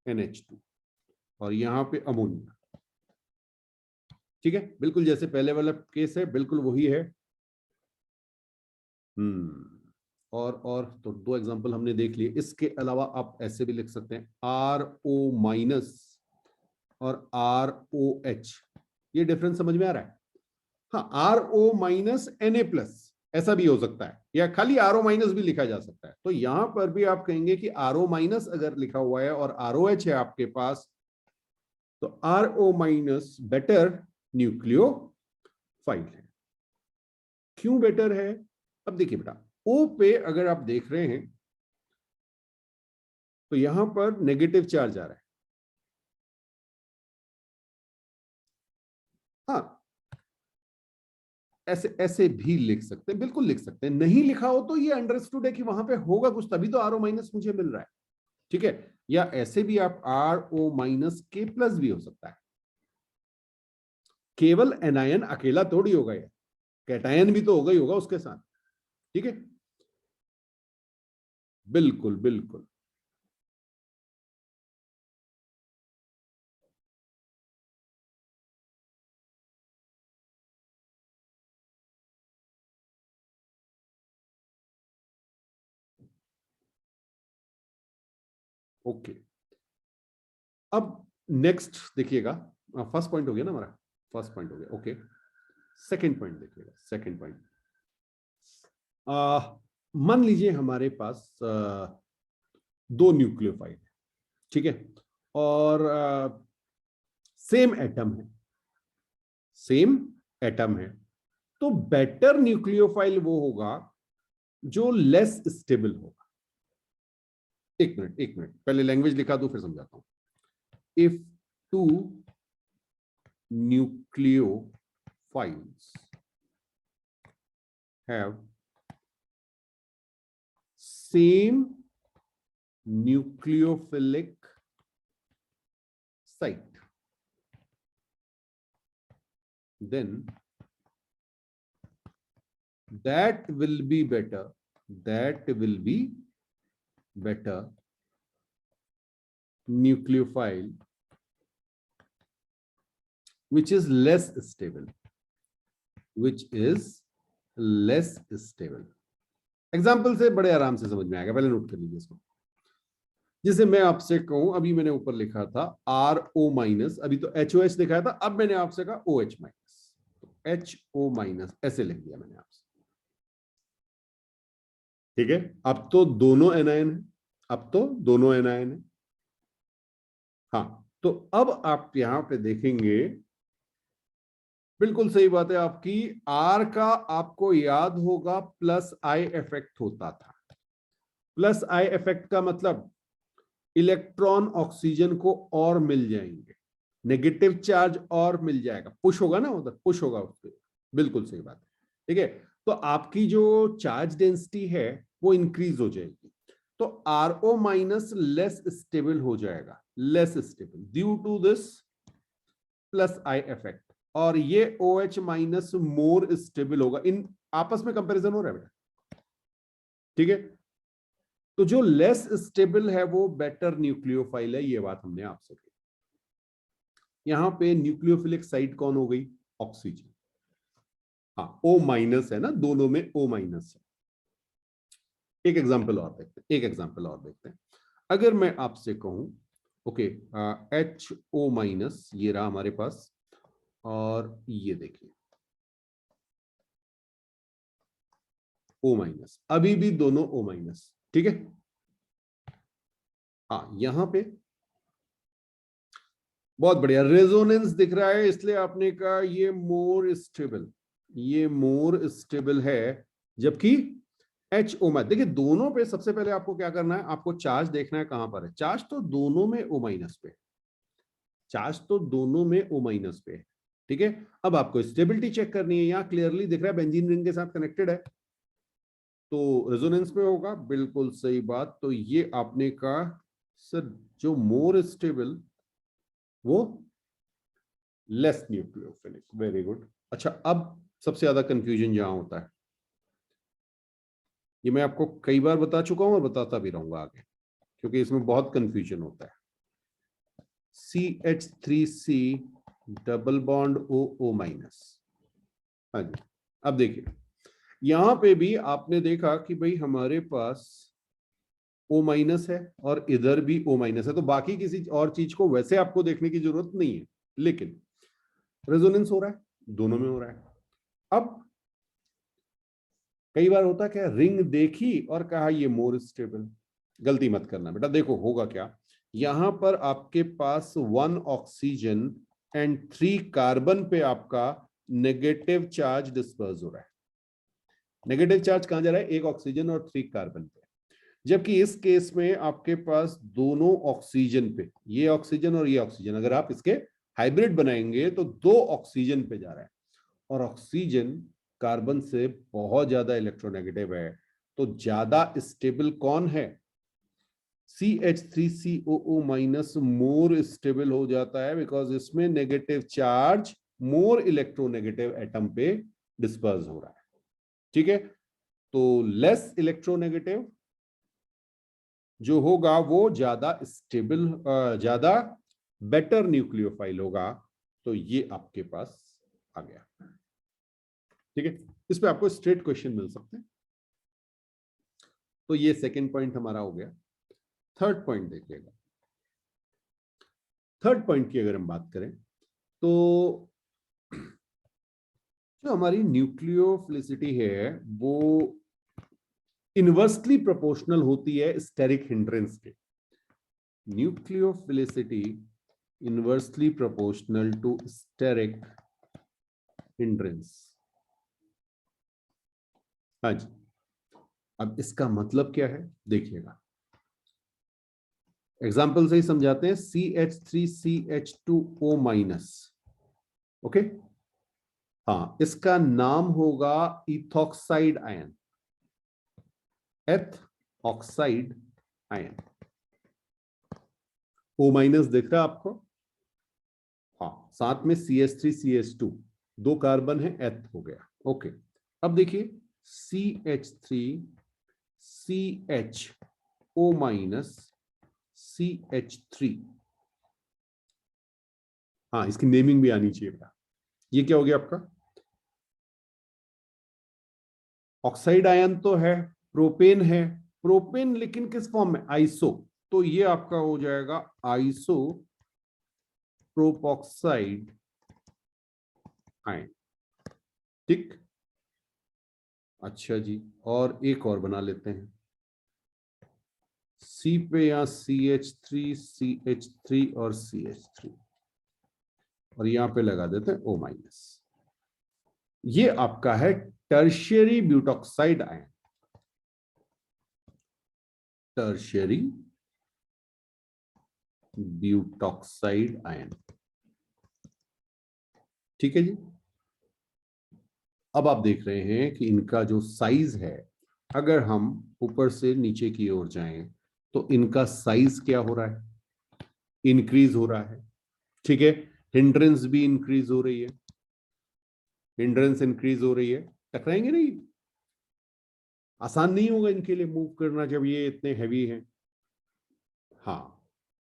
NH2 और यहां पे अमोनिया, ठीक है। बिल्कुल जैसे पहले वाला केस है, बिल्कुल वही है। और तो दो एग्जांपल हमने देख लिए, इसके अलावा आप ऐसे भी लिख सकते हैं RO माइनस और ROH, ये डिफरेंस समझ में आ रहा है। हाँ, RO माइनस Na प्लस ऐसा भी हो सकता है, या खाली RO माइनस भी लिखा जा सकता है। तो यहां पर भी आप कहेंगे कि RO माइनस अगर लिखा हुआ है और ROH है आपके पास, तो RO माइनस बेटर न्यूक्लियोफाइल है। क्यों बेटर है, अब देखिए बेटा, O पे अगर आप देख रहे हैं तो यहां पर नेगेटिव चार्ज आ रहा है, हाँ ऐसे ऐसे भी लिख सकते हैं, बिल्कुल लिख सकते हैं। नहीं लिखा हो तो ये अंडरस्टूड है कि वहां पे होगा कुछ, तभी तो RO माइनस मुझे मिल रहा है, ठीक है। या ऐसे भी आप RO माइनस K प्लस भी हो सकता है, केवल एनायन अकेला थोड़ी होगा, ये कैटायन भी तो होगा ही होगा उसके साथ, ठीक है। बिल्कुल बिल्कुल, ओके। अब नेक्स्ट देखिएगा, फर्स्ट पॉइंट हो गया ना हमारा, फर्स्ट पॉइंट हो गया, ओके। सेकंड पॉइंट देखिएगा, सेकंड पॉइंट, मान लीजिए हमारे पास दो न्यूक्लियोफाइल है, ठीक है, और सेम एटम है, सेम एटम है, तो बेटर न्यूक्लियोफाइल वो होगा जो लेस स्टेबल होगा। एक मिनट एक मिनट, पहले लैंग्वेज लिखा दो फिर समझाता हूं। If two nucleophiles have same nucleophilic site, then that will be better nucleophile which is less stable. Example से बड़े आराम से समझ में आएगा, पहले नोट कर लीजिए इसको। जैसे मैं आपसे कहूं, अभी मैंने ऊपर लिखा था RO माइनस, अभी तो HOH दिखाया था, अब मैंने आपसे कहा OH माइनस, तो HO माइनस ऐसे लिख दिया मैंने आपसे। ठीक है, अब तो दोनों एनायन है, हाँ। तो अब आप यहां पे देखेंगे, बिल्कुल सही बात है आपकी, R का आपको याद होगा प्लस आई इफेक्ट होता था। प्लस आई इफेक्ट का मतलब इलेक्ट्रॉन ऑक्सीजन को और मिल जाएंगे, नेगेटिव चार्ज और मिल जाएगा, पुश होगा ना, उधर पुश होगा उस पर, बिल्कुल सही बात है। ठीक है, तो आपकी जो चार्ज डेंसिटी है वो इंक्रीज हो जाएगी, तो RO माइनस लेस स्टेबल हो जाएगा, less stable due to this plus I effect, और ये OH माइनस मोर स्टेबल होगा। इन आपस में कंपैरिजन हो रहा है बेटा, ठीक है। तो जो लेस स्टेबल है वो बेटर न्यूक्लियोफाइल है, ये बात हमने आपसे कही। यहां पे न्यूक्लियोफिलिक साइट कौन हो गई? ऑक्सीजन। हाँ, O माइनस है ना, दोनों में O माइनस है। एक एग्जांपल और देखते हैं। अगर मैं आपसे कहूं ओके, HO माइनस ये रहा हमारे पास, और ये देखिए O माइनस, अभी भी दोनों O माइनस, ठीक है। हाँ, यहां पे बहुत बढ़िया रेजोनेंस दिख रहा है, इसलिए आपने कहा ये मोर स्टेबल है, जबकि HO माइनस। देखिए दोनों पे सबसे पहले आपको क्या करना है, आपको चार्ज देखना है कहां पर है। चार्ज तो दोनों में O माइनस पे, O माइनस पे है, ठीक है। अब आपको स्टेबिलिटी चेक करनी है, यहां क्लियरली दिख रहा है बेंजीन रिंग के साथ कनेक्टेड है, तो रेजोनेंस में होगा, बिल्कुल सही बात। तो ये आपने कहा सर जो मोर स्टेबल वो लेस न्यूक्लियोफिलिक, वेरी गुड। अच्छा, अब सबसे ज्यादा कंफ्यूजन जहां होता है, ये मैं आपको कई बार बता चुका हूं और बताता भी रहूंगा आगे, क्योंकि इसमें बहुत कंफ्यूजन होता है। CH3C double bond O minus. हाँ जी, अब देखिए यहां पे भी आपने देखा कि भाई हमारे पास O माइनस है और इधर भी O माइनस है, तो बाकी किसी और चीज को वैसे आपको देखने की जरूरत नहीं है, लेकिन रेजोनेंस हो रहा है, दोनों में हो रहा है। अब कई बार होता क्या, रिंग देखी और कहा ये मोर स्टेबल। गलती मत करना बेटा, देखो होगा क्या, यहां पर आपके पास 1 ऑक्सीजन एंड 3 कार्बन पे आपका नेगेटिव चार्ज डिस्पर्स हो रहा है। नेगेटिव चार्ज कहां जा रहा है? 1 ऑक्सीजन और 3 कार्बन पे, जबकि इस केस में आपके पास दोनों ऑक्सीजन पे, ये ऑक्सीजन और ये ऑक्सीजन, अगर आप इसके हाइब्रिड बनाएंगे तो 2 ऑक्सीजन पे जा रहा है, और ऑक्सीजन कार्बन से बहुत ज्यादा इलेक्ट्रोनेगेटिव है, तो ज्यादा स्टेबल कौन है? CH3COO माइनस मोर स्टेबल हो जाता है, बिकॉज इसमें negative charge more electronegative atom पे डिस्पर्स हो रहा है, ठीक है। तो लेस इलेक्ट्रोनेगेटिव जो होगा वो ज्यादा स्टेबल, ज्यादा बेटर न्यूक्लियोफाइल होगा, तो ये आपके पास आ गया, ठीक है। इस पे आपको स्ट्रेट क्वेश्चन मिल सकते हैं। तो ये सेकंड पॉइंट हमारा हो गया। थर्ड पॉइंट देखिएगा, थर्ड पॉइंट की अगर हम बात करें तो जो हमारी न्यूक्लियोफिलिसिटी है वो इनवर्सली प्रोपोर्शनल होती है स्टेरिक हिंड्रेंस के। Nucleophilicity inversely proportional to steric hindrance. हाँ जी, अब इसका मतलब क्या है देखिएगा, एग्जाम्पल से ही समझाते हैं। CH3CH2O माइनस, ओके, हाँ, इसका नाम होगा इथॉक्साइड आयन, एथ ऑक्साइड आयन। O माइनस दिख रहा है आपको? हाँ, साथ में CH3CH2, 2 कार्बन है, एथ हो गया। ओके, अब देखिए CH3 CHO माइनस CH3। हाँ, इसकी नेमिंग भी आनी चाहिए बेटा। ये क्या हो गया आपका? ऑक्साइड आयन तो है, प्रोपेन है, प्रोपेन लेकिन किस फॉर्म में? आइसो। तो ये आपका हो जाएगा आइसो प्रोपॉक्साइड आयन। ठीक, अच्छा जी, और एक और बना लेते हैं। C पे यहां CH3 CH3 और CH3, और यहां पे लगा देते हैं O माइनस। ये आपका है tertiary butoxide ion. Tertiary butoxide ion. ठीक है जी। अब आप देख रहे हैं कि इनका जो साइज है, अगर हम ऊपर से नीचे की ओर जाएं तो इनका साइज क्या हो रहा है? इंक्रीज हो रहा है। ठीक है, हिंड्रेंस भी इंक्रीज हो रही है। हिंड्रेंस इंक्रीज हो रही है, टकराएंगे नहीं। आसान नहीं होगा इनके लिए मूव करना जब ये इतने हैवी हैं। हाँ,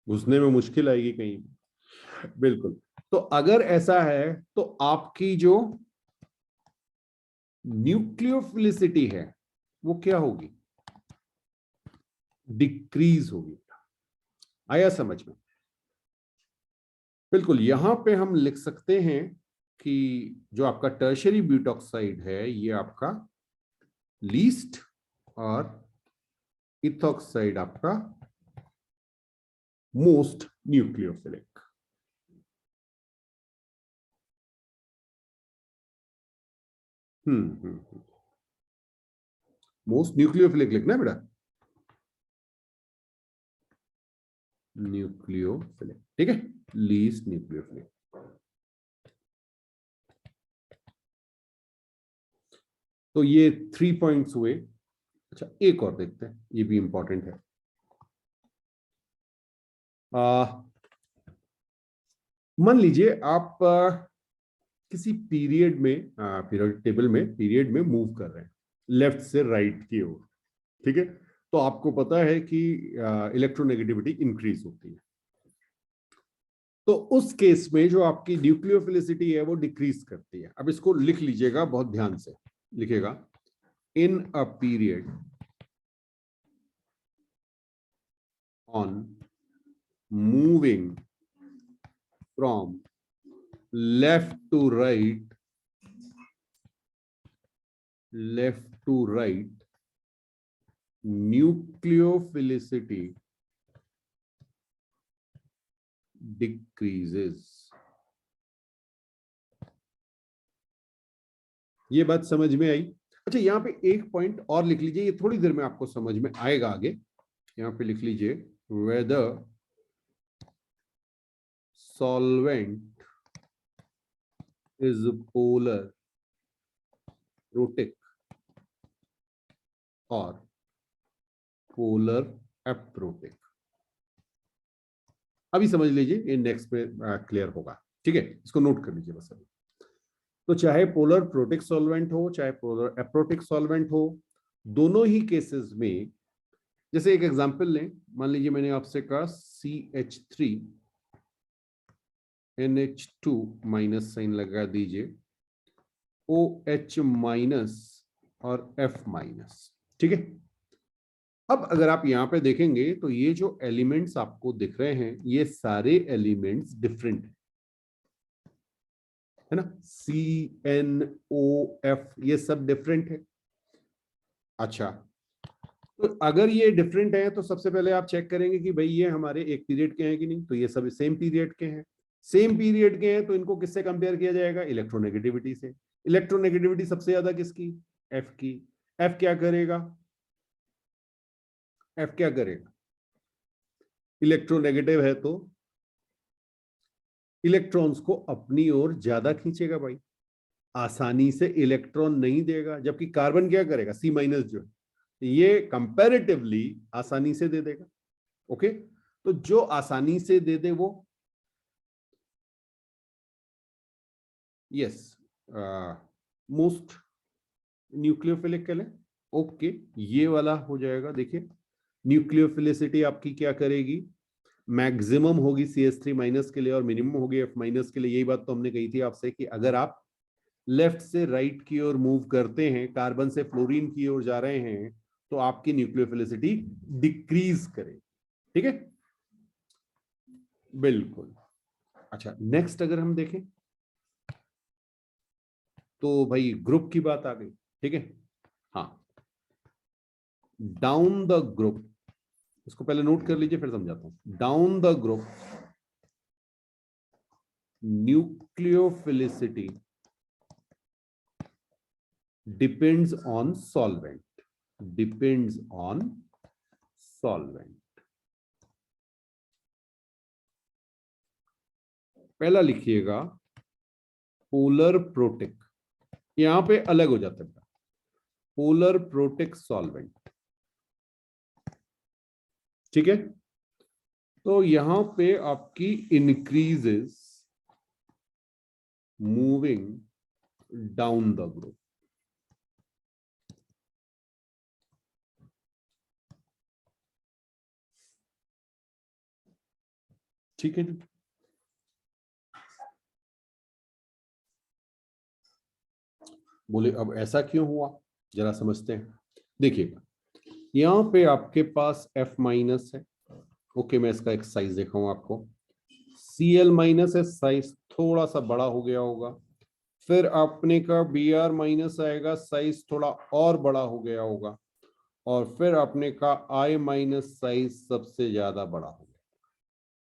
घुसने में मुश्किल आएगी कहीं। बिल्कुल। तो अगर ऐसा है तो आपकी जो न्यूक्लियोफिलिसिटी है वो क्या होगी? डिक्रीज होगी। आया समझ में? बिल्कुल, यहां पे हम लिख सकते हैं कि जो आपका टर्शियरी ब्यूटॉक्साइड है ये आपका लीस्ट, और इथॉक्साइड आपका मोस्ट न्यूक्लियोफिलिक। मोस्ट न्यूक्लियोफिलिक लिखना है बेटा, न्यूक्लियोफिलिक। ठीक है, लीस्ट न्यूक्लियोफिलिक। तो ये 3 पॉइंट्स हुए। अच्छा, एक और देखते हैं, ये भी इंपॉर्टेंट है। मान लीजिए आप किसी पीरियड में, पीरियड टेबल में, पीरियड में मूव कर रहे हैं लेफ्ट से राइट की ओर। ठीक है, तो आपको पता है कि इलेक्ट्रोनेगेटिविटी इंक्रीज होती है। तो उस केस में जो आपकी न्यूक्लियोफिलिसिटी है वो डिक्रीज करती है। अब इसको लिख लीजिएगा, बहुत ध्यान से लिखेगा। In a period on moving from left to right, left to right, nucleophilicity decreases. ये बात समझ में आई? अच्छा, यहां पे एक पॉइंट और लिख लीजिए, ये थोड़ी देर में आपको समझ में आएगा आगे। यहां पे लिख लीजिए, whether solvent is polar protic और पोलर एप्रोटिक। अभी समझ लीजिए, ये नेक्स्ट में क्लियर होगा। ठीक है, इसको नोट कर लीजिए बस अभी। तो चाहे पोलर प्रोटिक सॉल्वेंट हो, चाहे पोलर एप्रोटिक सॉल्वेंट हो, दोनों ही केसेस में, जैसे एक एग्जांपल लें, मान लीजिए मैंने आपसे कहा CH3 NH2 माइनस साइन लगा दीजिए, OH माइनस और F माइनस। ठीक है, अब अगर आप यहां पे देखेंगे तो ये जो एलिमेंट्स आपको दिख रहे हैं ये सारे एलिमेंट्स डिफरेंट है ना। CNOF ये सब डिफरेंट है। अच्छा, तो अगर ये डिफरेंट है तो सबसे पहले आप चेक करेंगे कि भाई ये हमारे एक पीरियड के हैं कि नहीं। तो ये सब सेम पीरियड के हैं। सेम पीरियड के हैं तो इनको किससे कंपेयर किया जाएगा? इलेक्ट्रोनेगेटिविटी से। इलेक्ट्रोनेगेटिविटी सबसे ज्यादा किसकी? F की। F क्या करेगा? F क्या करेगा? इलेक्ट्रोनेगेटिव है तो इलेक्ट्रॉन्स को अपनी ओर ज्यादा खींचेगा भाई, आसानी से इलेक्ट्रॉन नहीं देगा। जबकि कार्बन क्या करेगा? C माइनस जो है ये कंपैरेटिवली आसानी से दे देगा। ओके, तो जो आसानी से दे दे वो, यस, मोस्ट न्यूक्लियोफिलिक कहले। ओके, ये वाला हो जाएगा। देखिए न्यूक्लियोफिलिसिटी आपकी क्या करेगी, मैक्सिमम होगी CH3 माइनस के लिए और मिनिमम होगी F माइनस के लिए। यही बात तो हमने कही थी आपसे कि अगर आप लेफ्ट से राइट की ओर मूव करते हैं, कार्बन से फ्लोरीन की ओर जा रहे हैं, तो आपकी न्यूक्लियोफिलिसिटी डिक्रीज करे। ठीक है, बिल्कुल। अच्छा, नेक्स्ट अगर हम देखें तो भाई ग्रुप की बात आ गई। ठीक है, हाँ, डाउन द ग्रुप, इसको पहले नोट कर लीजिए फिर समझाता हूं। Down the group nucleophilicity depends on solvent, depends on solvent. पहला लिखिएगा पोलर प्रोटिक, यहां पे अलग हो जाता है पोलर प्रोटिक सॉल्वेंट। ठीक है, तो यहां पे आपकी increases moving down the group. ठीक है जी, बोले अब ऐसा क्यों हुआ, जरा समझते हैं। देखिएगा यहां पे आपके पास F माइनस है। ओके, मैं इसका एक साइज दिखाऊं आपको। Cl माइनस है, साइज थोड़ा सा बड़ा हो गया होगा। फिर अपने का Br माइनस आएगा, साइज थोड़ा और बड़ा हो गया होगा। और फिर अपने का I माइनस साइज सबसे ज्यादा बड़ा हो गया।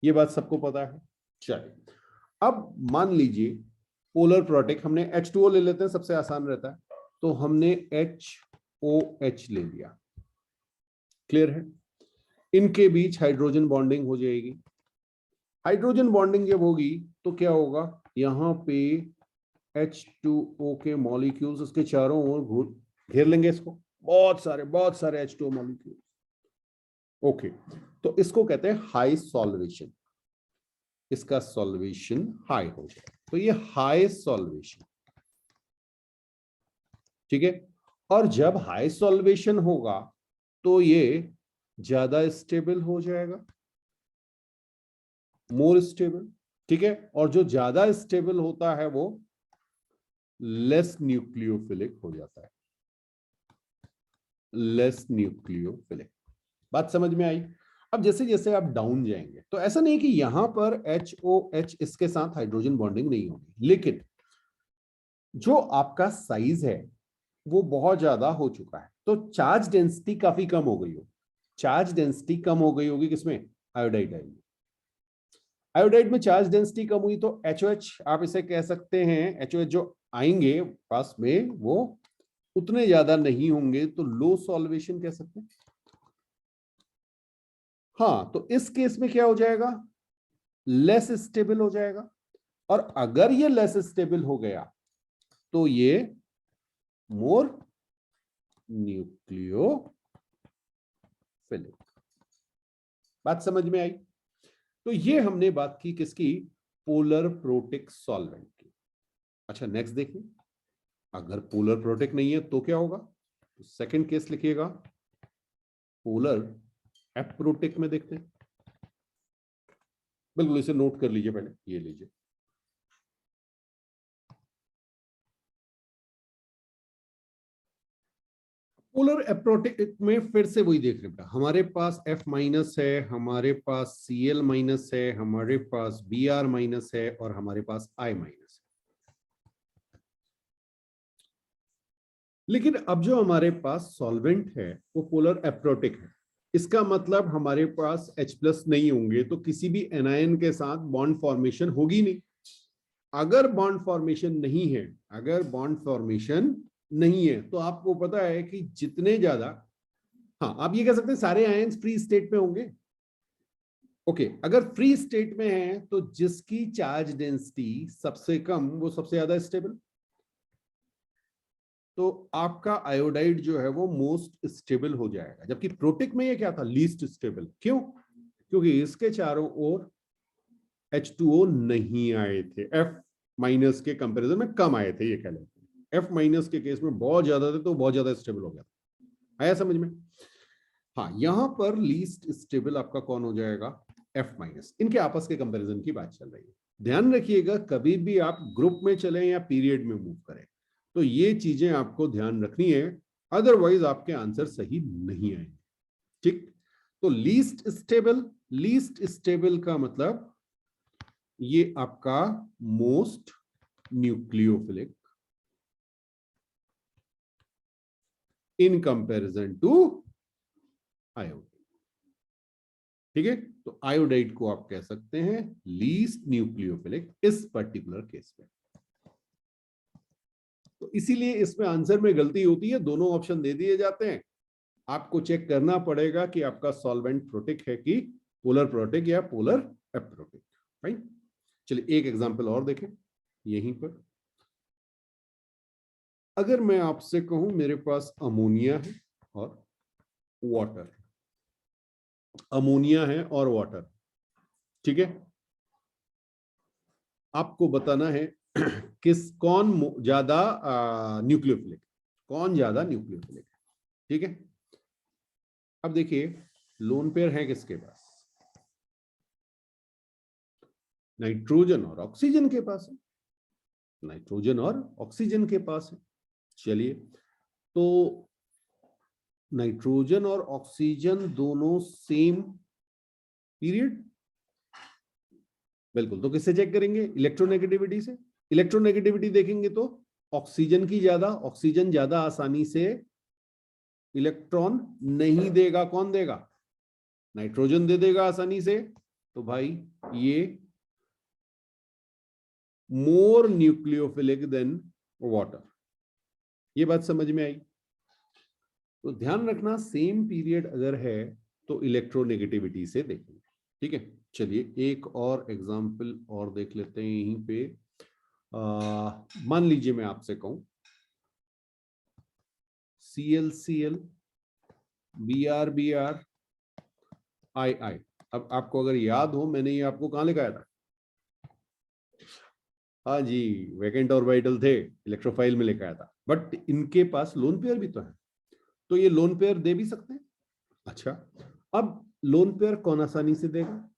ये बात सबको पता है। चलिए, अब मान लीजिए पोलर प्रोटिक, हमने H2O ले लेते हैं, सबसे आसान रहता है। तो हमने HOH ले लिया। क्लियर है, इनके बीच हाइड्रोजन बॉन्डिंग हो जाएगी। हाइड्रोजन बॉन्डिंग जब होगी तो क्या होगा, यहां पे H2O के मॉलिक्यूल्स उसके चारों ओर घेर लेंगे इसको, बहुत सारे H2O मॉलिक्यूल्स। ओके, तो इसको कहते हैं हाई सॉल्वेशन, इसका सॉल्वेशन हाई हो जाए, तो ये हाई सॉल्वेशन। ठीक है, और जब हाई सॉल्वेशन होगा तो ये ज्यादा स्टेबल हो जाएगा, मोर स्टेबल। ठीक है, और जो ज्यादा स्टेबल होता है वो लेस न्यूक्लियोफिलिक हो जाता है, लेस न्यूक्लियोफिलिक। बात समझ में आई। अब जैसे जैसे आप डाउन जाएंगे तो ऐसा नहीं कि यहां पर HOH इसके साथ हाइड्रोजन बॉन्डिंग नहीं होगी, लेकिन जो आपका साइज है वो बहुत ज्यादा हो चुका है, तो चार्ज डेंसिटी काफी कम हो गई हो। चार्ज डेंसिटी कम हो गई होगी किसमें, आयोडाइड में। आयोडाइड में चार्ज डेंसिटी कम हुई तो HOH आप इसे कह सकते हैं, HOH जो आएंगे पास में वो उतने ज्यादा नहीं होंगे, तो लो सॉल्वेशन कह सकते हैं। हाँ, तो इस केस में क्या हो जाएगा, लेस स्टेबल हो जाएगा। और अगर ये लेस स्टेबल हो गया तो ये मोर न्यूक्लियोफिलिक। बात समझ में आई। तो ये हमने बात की किसकी, पोलर प्रोटिक सॉल्वेंट की। अच्छा, नेक्स्ट देखिए, अगर पोलर प्रोटिक नहीं है तो क्या होगा, तो सेकंड केस लिखिएगा, पोलर एप्रोटिक में देखते हैं। बिल्कुल, इसे नोट कर लीजिए, पहले ये लीजिए। पोलर एप्रोटिक में फिर से वही देख रहे हैं, हमारे पास F माइनस है, हमारे पास Cl माइनस है, हमारे पास Br माइनस है और हमारे पास I माइनस है। लेकिन अब जो हमारे पास सॉल्वेंट है वो पोलर एप्रोटिक है। इसका मतलब हमारे पास H प्लस नहीं होंगे, तो किसी भी एनायन के साथ बॉन्ड फॉर्मेशन होगी नहीं। अगर बॉन्ड फॉर्मेशन नहीं है, अगर बॉन्ड फॉर्मेशन नहीं है तो आपको पता है कि जितने ज्यादा, हाँ आप ये कह सकते हैं सारे आयन्स फ्री स्टेट में होंगे। ओके, अगर फ्री स्टेट में है तो जिसकी चार्ज डेंसिटी सबसे कम वो सबसे ज्यादा स्टेबल। तो आपका आयोडाइड जो है वो मोस्ट स्टेबल हो जाएगा, जबकि प्रोटिक में ये क्या था, लीस्ट स्टेबल। क्यों, क्योंकि इसके चारों ओर H2O नहीं आए थे, F माइनस के कंपैरिजन में कम आए थे, ये कह लेते हैं। एफ माइनस के केस में बहुत ज्यादा थे तो बहुत ज्यादा स्टेबल हो गया। आया समझ में? हाँ, यहां पर लीस्ट स्टेबल आपका कौन हो जाएगा? F minus. इनके आपस के कंपैरिजन की बात चल रही है। ध्यान रखिएगा, कभी भी आप ग्रुप में चलें या पीरियड में मूव करें तो ये चीजें आपको ध्यान रखनी है, अदरवाइज आपके आंसर सही नहीं आएंगे। ठीक, तो लीस्ट स्टेबल का मतलब ये आपका most nucleophilic in comparison to iodide. ठीक है, तो आयोडाइड को आप कह सकते हैं लीस्ट न्यूक्लियोफिलिक इस पर्टिकुलर केस में। तो इसीलिए इसमें आंसर में गलती होती है, दोनों ऑप्शन दे दिए जाते हैं, आपको चेक करना पड़ेगा कि आपका सॉल्वेंट प्रोटिक है कि पोलर प्रोटिक या पोलर एप्रोटिक। राइट, चलिए एक एग्जांपल और देखें यहीं पर। अगर मैं आपसे कहूं मेरे पास अमोनिया है और वाटर, अमोनिया है और वाटर, ठीक है, आपको बताना है कौन ज्यादा न्यूक्लियोफिलिक, कौन ज्यादा न्यूक्लियोफिलिक है। ठीक है, अब देखिए लोन पेयर है किसके पास? नाइट्रोजन और ऑक्सीजन के पास है, नाइट्रोजन और ऑक्सीजन के पास है। चलिए, तो नाइट्रोजन और ऑक्सीजन दोनों सेम पीरियड, बिल्कुल। तो किससे चेक करेंगे? इलेक्ट्रोनेगेटिविटी से। इलेक्ट्रोनेगेटिविटी देखेंगे तो ऑक्सीजन की ज्यादा, ऑक्सीजन ज्यादा आसानी से इलेक्ट्रॉन नहीं देगा, कौन देगा? नाइट्रोजन दे देगा आसानी से। तो भाई ये मोर न्यूक्लियोफिलिक देन वाटर। ये बात समझ में आई? तो ध्यान रखना, सेम पीरियड अगर है तो इलेक्ट्रोनेगेटिविटी से देखेंगे। ठीक है, चलिए एक और एग्जांपल और देख लेते हैं यहीं पे। मान लीजिए मैं आपसे कहूं ClCl Br II। अब आपको अगर याद हो, मैंने ये आपको कहां लिखाया था? हाँ जी, वैकेंट ऑर्बिटल थे, इलेक्ट्रोफाइल में लिखाया था। बट इनके पास लोन पेयर भी तो है, तो ये लोन पेयर दे भी सकते हैं। अच्छा, अब लोन पेयर कौन आसानी से देगा?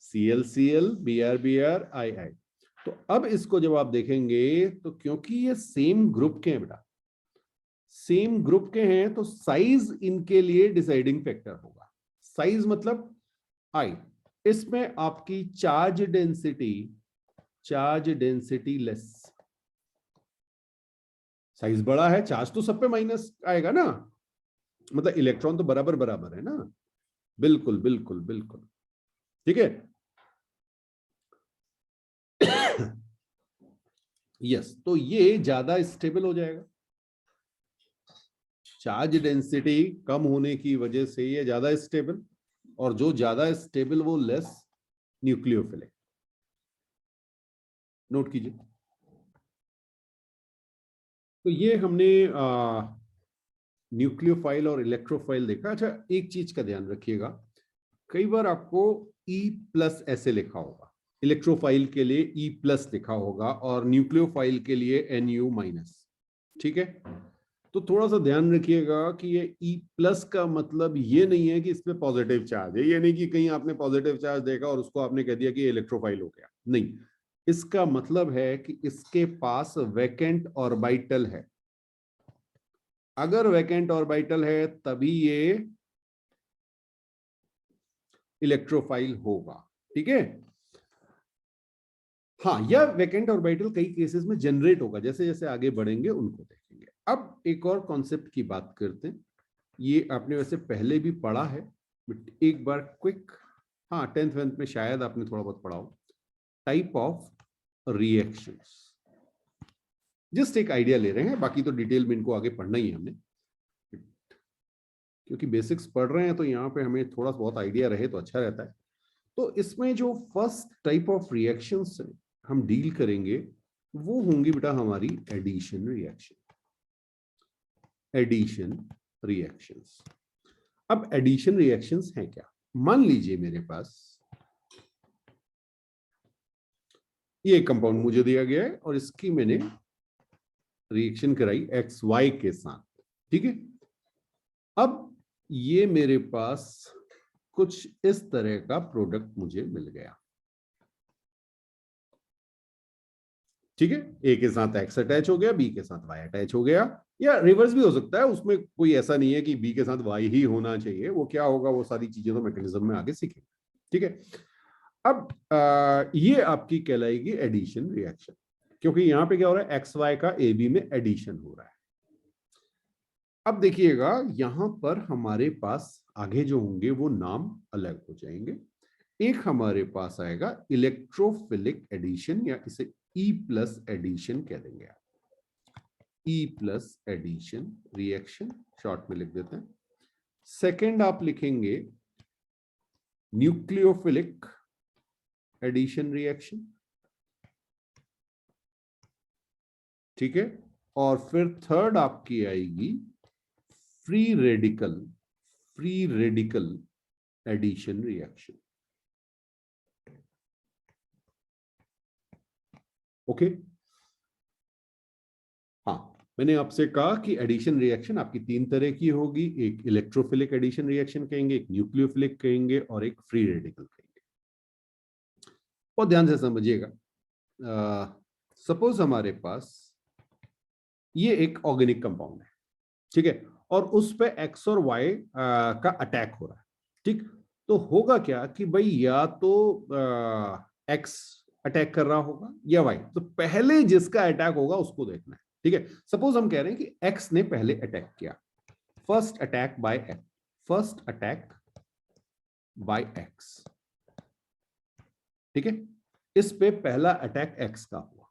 ClCl Br II। तो अब इसको जब आप देखेंगे तो क्योंकि ये सेम ग्रुप के हैं बेटा, सेम ग्रुप के हैं, तो साइज इनके लिए डिसाइडिंग फैक्टर होगा। साइज मतलब आई, इसमें आपकी चार्ज डेंसिटी लेस, साइज बड़ा है, चार्ज तो सब पे माइनस आएगा ना, मतलब इलेक्ट्रॉन तो बराबर बराबर है ना। बिल्कुल बिल्कुल बिल्कुल, ठीक है। यस, तो ये ज्यादा स्टेबल हो जाएगा, चार्ज डेंसिटी कम होने की वजह से ये ज्यादा स्टेबल, और जो ज्यादा स्टेबल वो लेस न्यूक्लियोफिलिक। नोट कीजिए। तो ये हमने न्यूक्लियोफाइल और इलेक्ट्रोफाइल देखा। अच्छा, एक चीज का ध्यान रखिएगा, कई बार आपको E+ ऐसे लिखा होगा, इलेक्ट्रोफाइल के लिए E+ लिखा होगा और न्यूक्लियोफाइल के लिए Nu-। ठीक है, तो थोड़ा सा ध्यान रखिएगा कि ये E+ का मतलब ये नहीं है कि इसमें पॉजिटिव चार्ज है, ये नहीं कि कहीं आपने पॉजिटिव चार्ज देखा और उसको आपने कह दिया कि ये इलेक्ट्रोफाइल हो गया, नहीं। इसका मतलब है कि इसके पास वैकेंट ऑर्बिटल है, अगर वैकेंट ऑर्बिटल है तभी ये इलेक्ट्रोफाइल होगा। ठीक है, हाँ, यह वैकेंट ऑर्बिटल कई केसेस में जनरेट होगा, जैसे जैसे आगे बढ़ेंगे उनको देखेंगे। अब एक और कॉन्सेप्ट की बात करते हैं, ये आपने वैसे पहले भी पढ़ा है, बट एक बार क्विक, हाँ 10th में शायद आपने थोड़ा बहुत पढ़ा हो, टाइप ऑफ रिएक्शंस। जस्ट एक आइडिया ले रहे हैं, बाकी तो डिटेल में इनको आगे पढ़ना ही है हमने, क्योंकि बेसिक्स पढ़ रहे हैं तो यहाँ पे हमें थोड़ा बहुत आइडिया रहे तो अच्छा रहता है। तो इसमें जो फर्स्ट टाइप ऑफ रिएक्शंस हम डील करेंगे वो होंगी बेटा हमारी एडिशन रिएक्शन, एडिशन रिएक्शंस। अब एडिशन रिएक्शंस हैं क्या? मान लीजिए मेरे पास ये कंपाउंड मुझे दिया गया है और इसकी मैंने रिएक्शन कराई XY के साथ, ठीक है। अब ये मेरे पास कुछ इस तरह का प्रोडक्ट मुझे मिल गया, ठीक है। ए के साथ एक्स अटैच हो गया, बी के साथ वाई अटैच हो गया, या रिवर्स भी हो सकता है, उसमें कोई ऐसा नहीं है कि बी के साथ वाई ही होना चाहिए। वो क्या होगा, वो सारी चीजें तो मैकेनिज्म में आगे सीखेंगे, ठीक है। अब ये आपकी कहलाएगी एडिशन रिएक्शन, क्योंकि यहां पे क्या हो रहा है, एक्स वाई का ए बी में एडिशन हो रहा है। अब देखिएगा यहां पर हमारे पास आगे जो होंगे वो नाम अलग हो जाएंगे। एक हमारे पास आएगा इलेक्ट्रोफिलिक एडिशन, या इसे ई प्लस एडिशन कह देंगे आप, E plus addition reaction short में लिख देते हैं। सेकंड आप लिखेंगे न्यूक्लियोफिलिक एडिशन रिएक्शन, ठीक है। और फिर थर्ड आपकी आएगी free radical addition reaction, okay. हाँ, मैंने आपसे कहा कि एडिशन रिएक्शन आपकी तीन तरह की होगी, एक इलेक्ट्रोफिलिक एडिशन रिएक्शन कहेंगे, एक न्यूक्लियोफिलिक कहेंगे, और एक फ्री रेडिकल कहेंगे। बहुत ध्यान से समझिएगा। सपोज हमारे पास ये एक ऑर्गेनिक कंपाउंड है, ठीक है, और उस पे एक्स और वाई का अटैक हो रहा है, ठीक। तो होगा क्या कि भाई या तो एक्स अटैक कर रहा होगा या वाई, तो पहले जिसका अटैक होगा उसको देखना है, ठीक है। सपोज हम कह रहे हैं कि एक्स ने पहले अटैक किया, first attack by x, first attack by x, ठीक है। इस पे पहला अटैक एक्स का हुआ।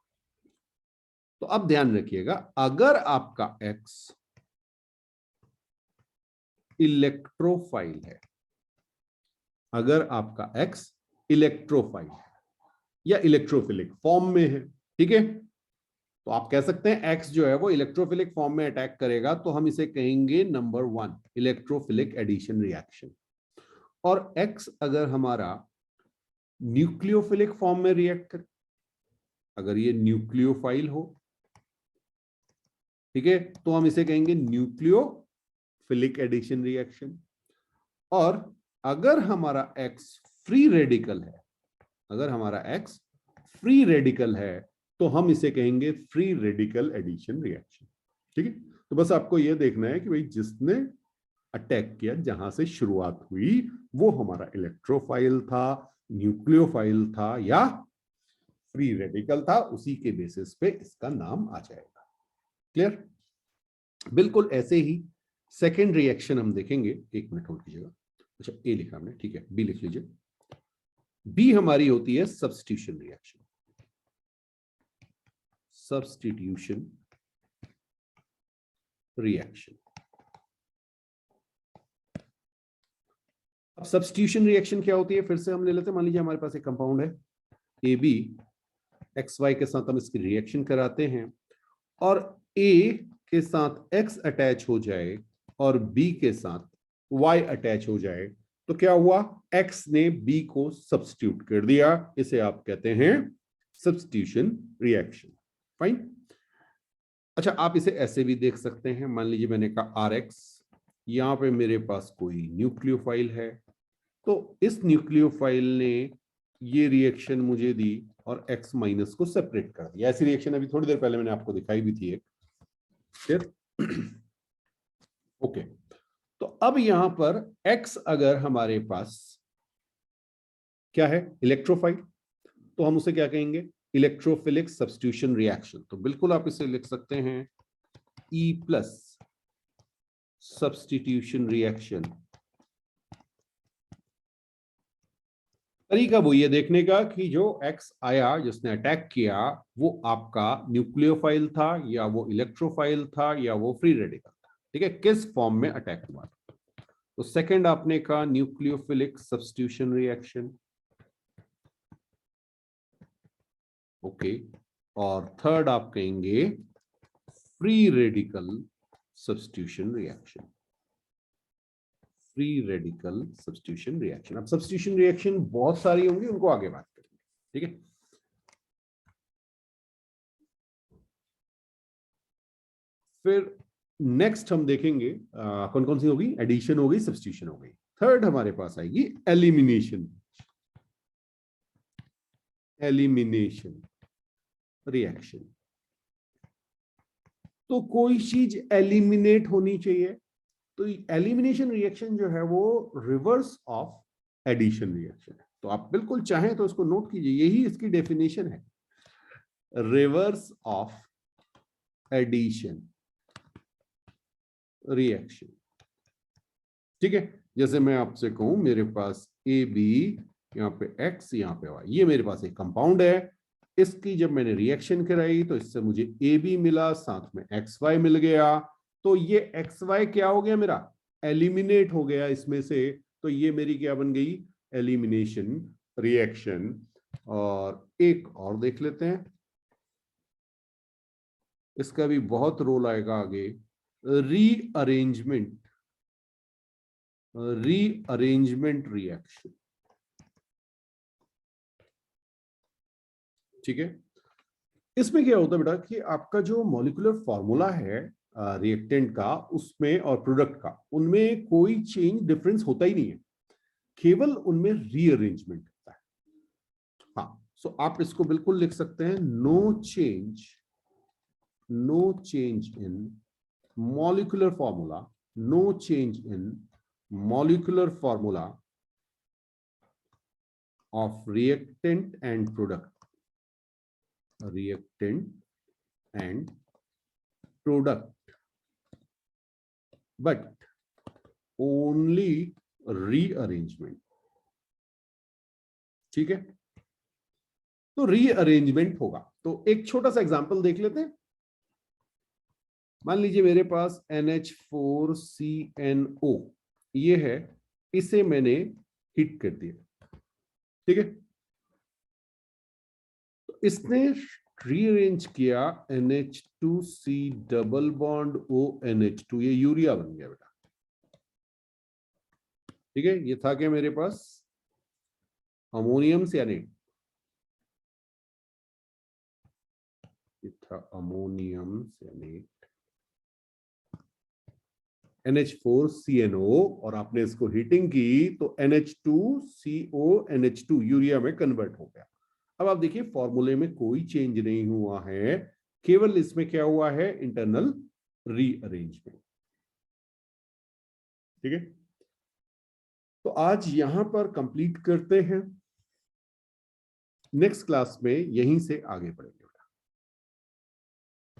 तो अब ध्यान रखिएगा, अगर आपका एक्स इलेक्ट्रोफाइल है, अगर आपका एक्स इलेक्ट्रोफाइल है या इलेक्ट्रोफिलिक फॉर्म में है, ठीक है, तो आप कह सकते हैं एक्स जो है वो इलेक्ट्रोफिलिक फॉर्म में अटैक करेगा, तो हम इसे कहेंगे नंबर 1 इलेक्ट्रोफिलिक एडिशन रिएक्शन। और एक्स अगर हमारा न्यूक्लियोफिलिक फॉर्म में रिएक्ट करे, अगर ये न्यूक्लियोफाइल हो, ठीक है, तो हम इसे कहेंगे न्यूक्लियोफिलिक एडिशन रिएक्शन। और अगर हमारा एक्स फ्री रेडिकल है, अगर हमारा एक्स फ्री रेडिकल है, तो हम इसे कहेंगे फ्री रेडिकल एडिशन रिएक्शन, ठीक है। तो बस आपको यह देखना है कि भाई जिसने अटैक किया, जहां से शुरुआत हुई, वो हमारा इलेक्ट्रोफाइल था, न्यूक्लियोफाइल था, या फ्री रेडिकल था, उसी के बेसिस पे इसका नाम आ जाएगा। क्लियर? बिल्कुल ऐसे ही सेकेंड रिएक्शन हम देखेंगे। एक मिनट होल्ड कीजिएगा। अच्छा, ए लिखा हमने, ठीक है, बी लिख लीजिए। बी हमारी होती है सब्स्टिट्यूशन रिएक्शन, सब्स्टिट्यूशन रिएक्शन। अब सब्स्टिट्यूशन रिएक्शन क्या होती है, फिर से हम ले लेते हैं। मान लीजिए हमारे पास एक कंपाउंड है ए बी, एक्स वाई के साथ हम इसकी रिएक्शन कराते हैं, और ए के साथ एक्स अटैच हो जाए और बी के साथ वाई अटैच हो जाए, तो क्या हुआ, एक्स ने बी को सब्स्टिट्यूट कर दिया। इसे आप कहते हैं सब्स्टिट्यूशन रिएक्शन। फाइन। अच्छा, आप इसे ऐसे भी देख सकते हैं। मान लीजिए मैंने कहा आर एक्स, यहां पे मेरे पास कोई न्यूक्लियोफाइल है, तो इस न्यूक्लियोफाइल ने ये रिएक्शन मुझे दी और एक्स माइनस को सेपरेट कर दिया। ऐसी रिएक्शन अभी थोड़ी देर पहले मैंने आपको दिखाई भी थी एक, फिर ओके। तो अब यहां पर एक्स अगर हमारे पास क्या है, इलेक्ट्रोफाइल, तो हम उसे क्या कहेंगे, इलेक्ट्रोफिलिक सब्स्टिट्यूशन रिएक्शन। तो बिल्कुल आप इसे लिख सकते हैं ई प्लस सब्स्टिट्यूशन रिएक्शन। तरीका वो ये देखने का कि जो एक्स आया, जिसने अटैक किया, वो आपका न्यूक्लियोफाइल था, या वो इलेक्ट्रोफाइल था, या वो फ्री रेडिकल था, ठीक है, किस फॉर्म में अटैक हुआ। तो सेकंड आपने कहा न्यूक्लियोफिलिक सब्स्टिट्यूशन रिएक्शन, ओके। और थर्ड आप कहेंगे free radical substitution reaction, free radical substitution reaction. अब सब्स्टिट्यूशन रिएक्शन बहुत सारी होंगी, उनको आगे बात करेंगे, ठीक है। फिर नेक्स्ट हम देखेंगे कौन कौन सी होगी, एडिशन हो गई, सब्स्टिट्यूशन हो गई। थर्ड हमारे पास आएगी एलिमिनेशन, एलिमिनेशन रिएक्शन। तो कोई चीज एलिमिनेट होनी चाहिए, तो एलिमिनेशन रिएक्शन जो है वो रिवर्स ऑफ एडिशन रिएक्शन है। तो आप बिल्कुल चाहें तो इसको नोट कीजिए, यही इसकी डेफिनेशन है, रिवर्स ऑफ एडिशन रिएक्शन। ठीक है, जैसे मैं आपसे कहूं मेरे पास ए बी, यहाँ पे एक्स, यहाँ पे वाई, ये मेरे पास एक कंपाउंड है, इसकी जब मैंने रिएक्शन कराई तो इससे मुझे ए बी मिला, साथ में एक्स वाई मिल गया। तो ये एक्स वाई क्या हो गया, मेरा एलिमिनेट हो गया इसमें से। तो ये मेरी क्या बन गई, एलिमिनेशन रिएक्शन। और एक और देख लेते हैं, इसका भी बहुत रोल आएगा आगे, रीअरेंजमेंट, रीअरेंजमेंट रिएक्शन। ठीक है, इसमें क्या होता है बेटा कि आपका जो मॉलिक्यूलर फॉर्मूला है रिएक्टेंट का, उसमें और प्रोडक्ट का, उनमें कोई चेंज डिफरेंस होता ही नहीं है, केवल उनमें रीअरेंजमेंट होता है। हाँ, सो आप इसको बिल्कुल लिख सकते हैं, no change in molecular formula, no change in molecular formula of reactant and product, reactant and product, but only rearrangement। ठीक है, तो रीअरेंजमेंट होगा। तो एक छोटा सा एग्जांपल देख लेते हैं। मान लीजिए मेरे पास NH4CNO ये है, इसे मैंने हिट कर दिया। ठीक है, तो इसने रीअरेंज किया NH2C डबल बॉन्ड ONH2, ये यूरिया बन गया बेटा। ठीक है, ये था क्या मेरे पास, अमोनियम सियानेट, ये था अमोनियम सियानेट NH4CNO, और आपने इसको हीटिंग की तो NH2CONH2 यूरिया में कन्वर्ट हो गया। अब आप देखिए फॉर्मूले में कोई चेंज नहीं हुआ है, केवल इसमें क्या हुआ है, इंटरनल रीअरेंजमेंट। ठीक है, तो आज यहां पर कंप्लीट करते हैं, नेक्स्ट क्लास में यहीं से आगे बढ़ेंगे।